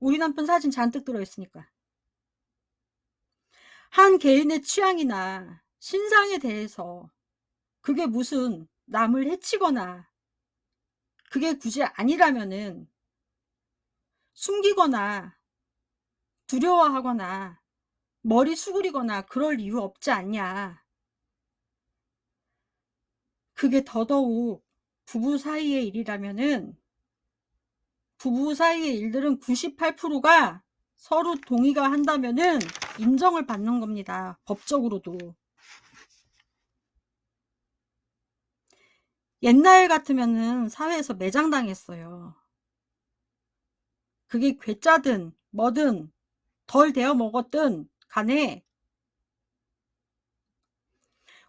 우리 남편 사진 잔뜩 들어있으니까. 한 개인의 취향이나 신상에 대해서 그게 무슨 남을 해치거나 그게 굳이 아니라면은 숨기거나 두려워하거나 머리 수그리거나 그럴 이유 없지 않냐. 그게 더더욱 부부 사이의 일이라면은 부부 사이의 일들은 98%가 서로 동의가 한다면은 인정을 받는 겁니다. 법적으로도. 옛날 같으면은 사회에서 매장당했어요. 그게 괴짜든 뭐든 덜 데워 먹었든 간에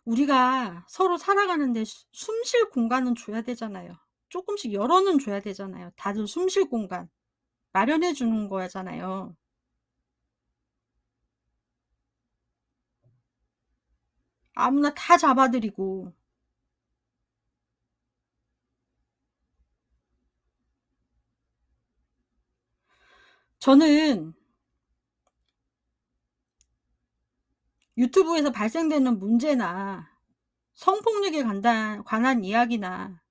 우리가 서로 살아가는데 숨 쉴 공간은 줘야 되잖아요. 조금씩 열어는 줘야 되잖아요. 다들 숨 쉴 공간 마련해 주는 거잖아요. 아무나 다 잡아들이고 저는 유튜브에서 발생되는 문제나 성폭력에 관한 이야기나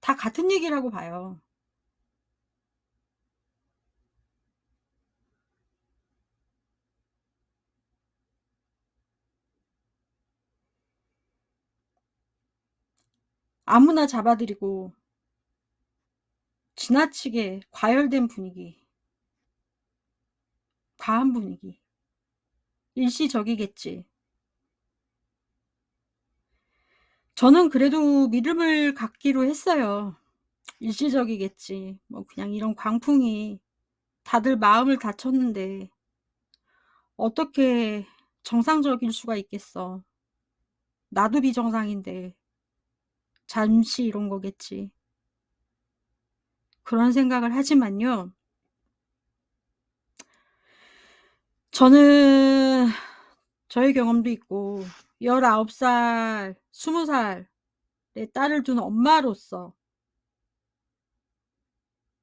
다 같은 얘기라고 봐요. 아무나 잡아들이고 지나치게 과열된 분위기, 과한 분위기, 일시적이겠지. 저는 그래도 믿음을 갖기로 했어요. 일시적이겠지. 뭐 그냥 이런 광풍이 다들 마음을 다쳤는데 어떻게 정상적일 수가 있겠어. 나도 비정상인데 잠시 이런 거겠지. 그런 생각을 하지만요. 저는 저의 경험도 있고 19살, 20살의 딸을 둔 엄마로서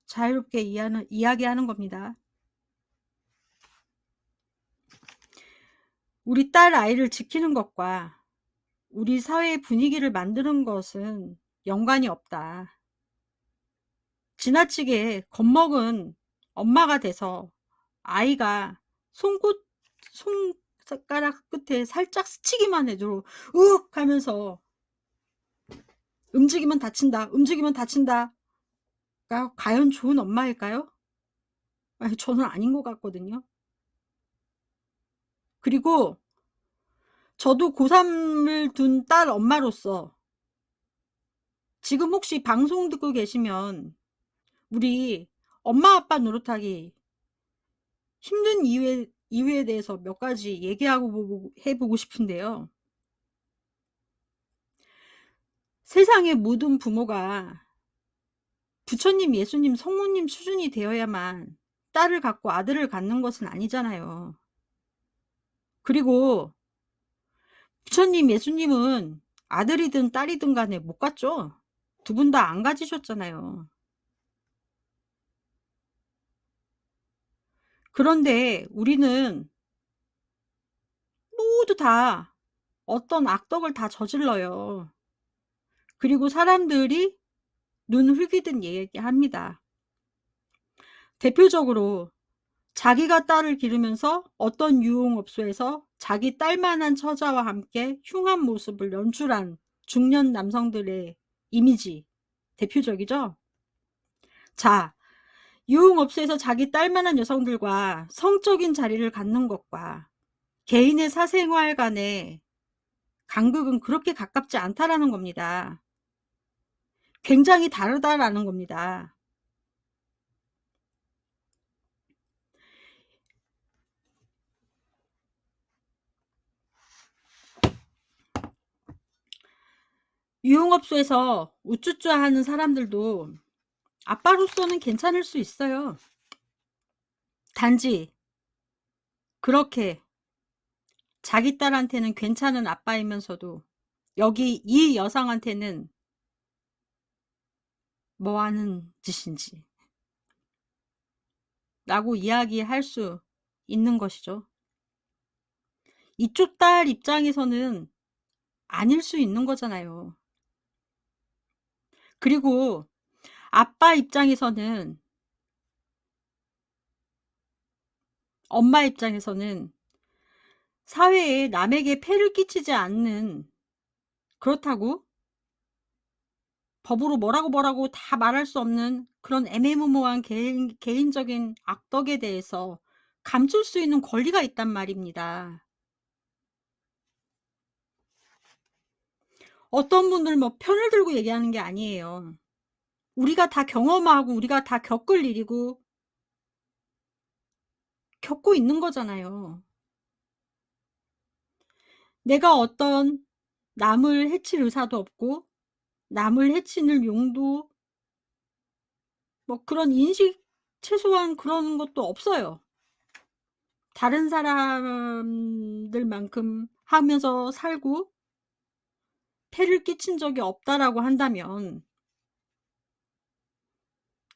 자유롭게 이야기하는 겁니다. 우리 딸 아이를 지키는 것과 우리 사회의 분위기를 만드는 것은 연관이 없다. 지나치게 겁먹은 엄마가 돼서 아이가 손가락 끝에 살짝 스치기만 해도 으윽 하면서 움직이면 다친다. 움직이면 다친다. 과연 좋은 엄마일까요? 아니, 저는 아닌 것 같거든요. 그리고 저도 고3을 둔 딸 엄마로서 지금 혹시 방송 듣고 계시면 우리 엄마 아빠 노릇하기 힘든 이유에 대해서 몇 가지 해보고 싶은데요. 세상의 모든 부모가 부처님, 예수님, 성모님 수준이 되어야만 딸을 갖고 아들을 갖는 것은 아니잖아요. 그리고 부처님, 예수님은 아들이든 딸이든 간에 못 갔죠. 두 분 다 안 가지셨잖아요. 그런데 우리는 모두 다 어떤 악덕을 다 저질러요. 그리고 사람들이 눈 흘기듯 얘기합니다. 대표적으로 자기가 딸을 기르면서 어떤 유흥업소에서 자기 딸만한 처자와 함께 흉한 모습을 연출한 중년 남성들의 이미지 대표적이죠. 자, 유흥업소에서 자기 딸만한 여성들과 성적인 자리를 갖는 것과 개인의 사생활 간의 간극은 그렇게 가깝지 않다라는 겁니다. 굉장히 다르다라는 겁니다. 유흥업소에서 우쭈쭈 하는 사람들도 아빠로서는 괜찮을 수 있어요. 단지 그렇게 자기 딸한테는 괜찮은 아빠이면서도 여기 이 여성한테는 뭐 하는 짓인지 라고 이야기할 수 있는 것이죠. 이쪽 딸 입장에서는 아닐 수 있는 거잖아요. 그리고 아빠 입장에서는, 엄마 입장에서는 사회에 남에게 폐를 끼치지 않는, 그렇다고 법으로 뭐라고 다 말할 수 없는 그런 애매모호한 개인적인 악덕에 대해서 감출 수 있는 권리가 있단 말입니다. 어떤 분들 뭐 편을 들고 얘기하는 게 아니에요. 우리가 다 경험하고 우리가 다 겪을 일이고 겪고 있는 거잖아요. 내가 어떤 남을 해칠 의사도 없고 남을 해치는 용도 뭐 그런 인식 최소한 그런 것도 없어요. 다른 사람들만큼 하면서 살고 폐를 끼친 적이 없다라고 한다면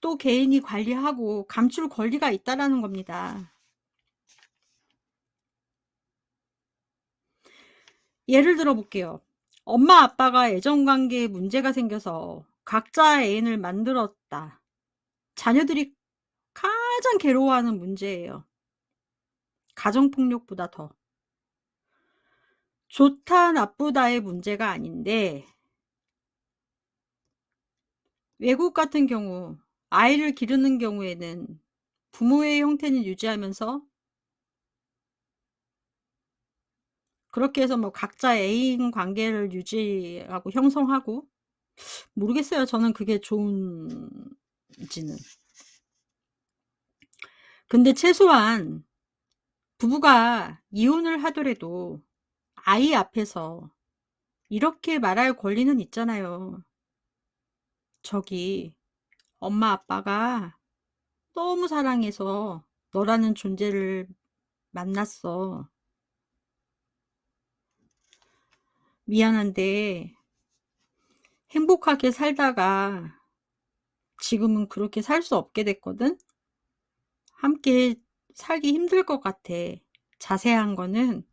또 개인이 관리하고 감출 권리가 있다라는 겁니다. 예를 들어 볼게요. 엄마 아빠가 애정관계에 문제가 생겨서 각자 애인을 만들었다. 자녀들이 가장 괴로워하는 문제예요. 가정폭력보다 더. 좋다 나쁘다의 문제가 아닌데 외국 같은 경우 아이를 기르는 경우에는 부모의 형태는 유지하면서 그렇게 해서 뭐 각자 애인 관계를 유지하고 형성하고, 모르겠어요. 저는 그게 좋은지는. 근데 최소한 부부가 이혼을 하더라도 아이 앞에서 이렇게 말할 권리는 있잖아요. 저기 엄마 아빠가 너무 사랑해서 너라는 존재를 만났어. 미안한데 행복하게 살다가 지금은 그렇게 살 수 없게 됐거든. 함께 살기 힘들 것 같아. 자세한 거는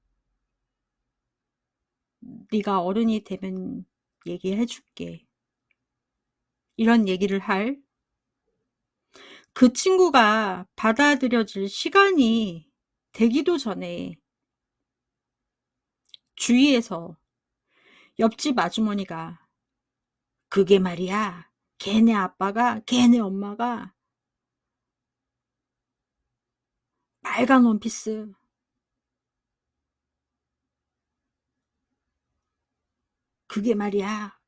네가 어른이 되면 얘기해 줄게. 이런 얘기를 할 그 친구가 받아들여질 시간이 되기도 전에 주위에서 옆집 아주머니가 그게 말이야 걔네 아빠가, 걔네 엄마가 빨간 원피스. 그게 말이야.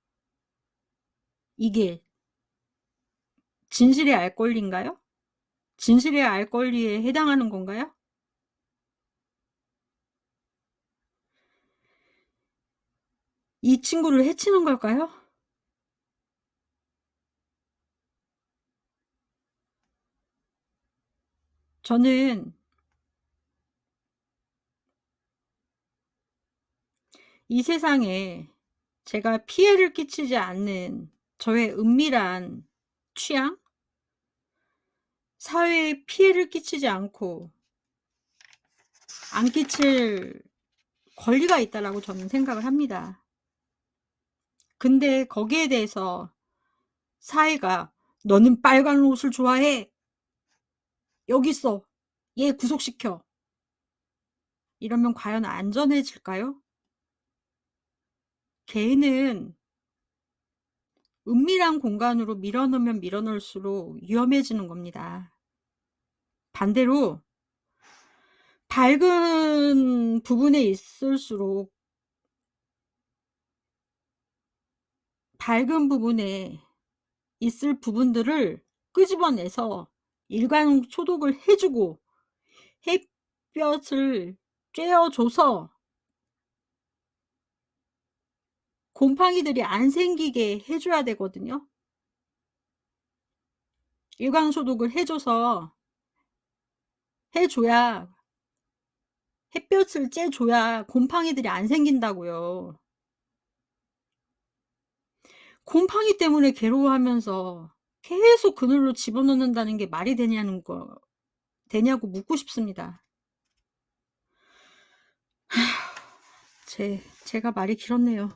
이게 진실의 알 권리인가요? 진실의 알 권리에 해당하는 건가요? 이 친구를 해치는 걸까요? 저는 이 세상에 제가 피해를 끼치지 않는 저의 은밀한 취향? 사회에 피해를 끼치지 않고 안 끼칠 권리가 있다라고 저는 생각을 합니다. 근데 거기에 대해서 사회가 "너는 빨간 옷을 좋아해. 여기 있어. 얘 구속시켜." 이러면 과연 안전해질까요? 개인은 은밀한 공간으로 밀어넣으면 밀어넣을수록 위험해지는 겁니다. 반대로 밝은 부분에 있을수록 밝은 부분에 있을 부분들을 끄집어내서 일광 소독을 해 주고 햇볕을 쬐어 줘서 곰팡이들이 안 생기게 해 줘야 되거든요. 일광 소독을 해 줘서 해 줘야 햇볕을 쬐 줘야 곰팡이들이 안 생긴다고요. 곰팡이 때문에 괴로워하면서 계속 그늘로 집어넣는다는 게 말이 되냐고 묻고 싶습니다. 제가 말이 길었네요.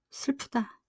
슬프다.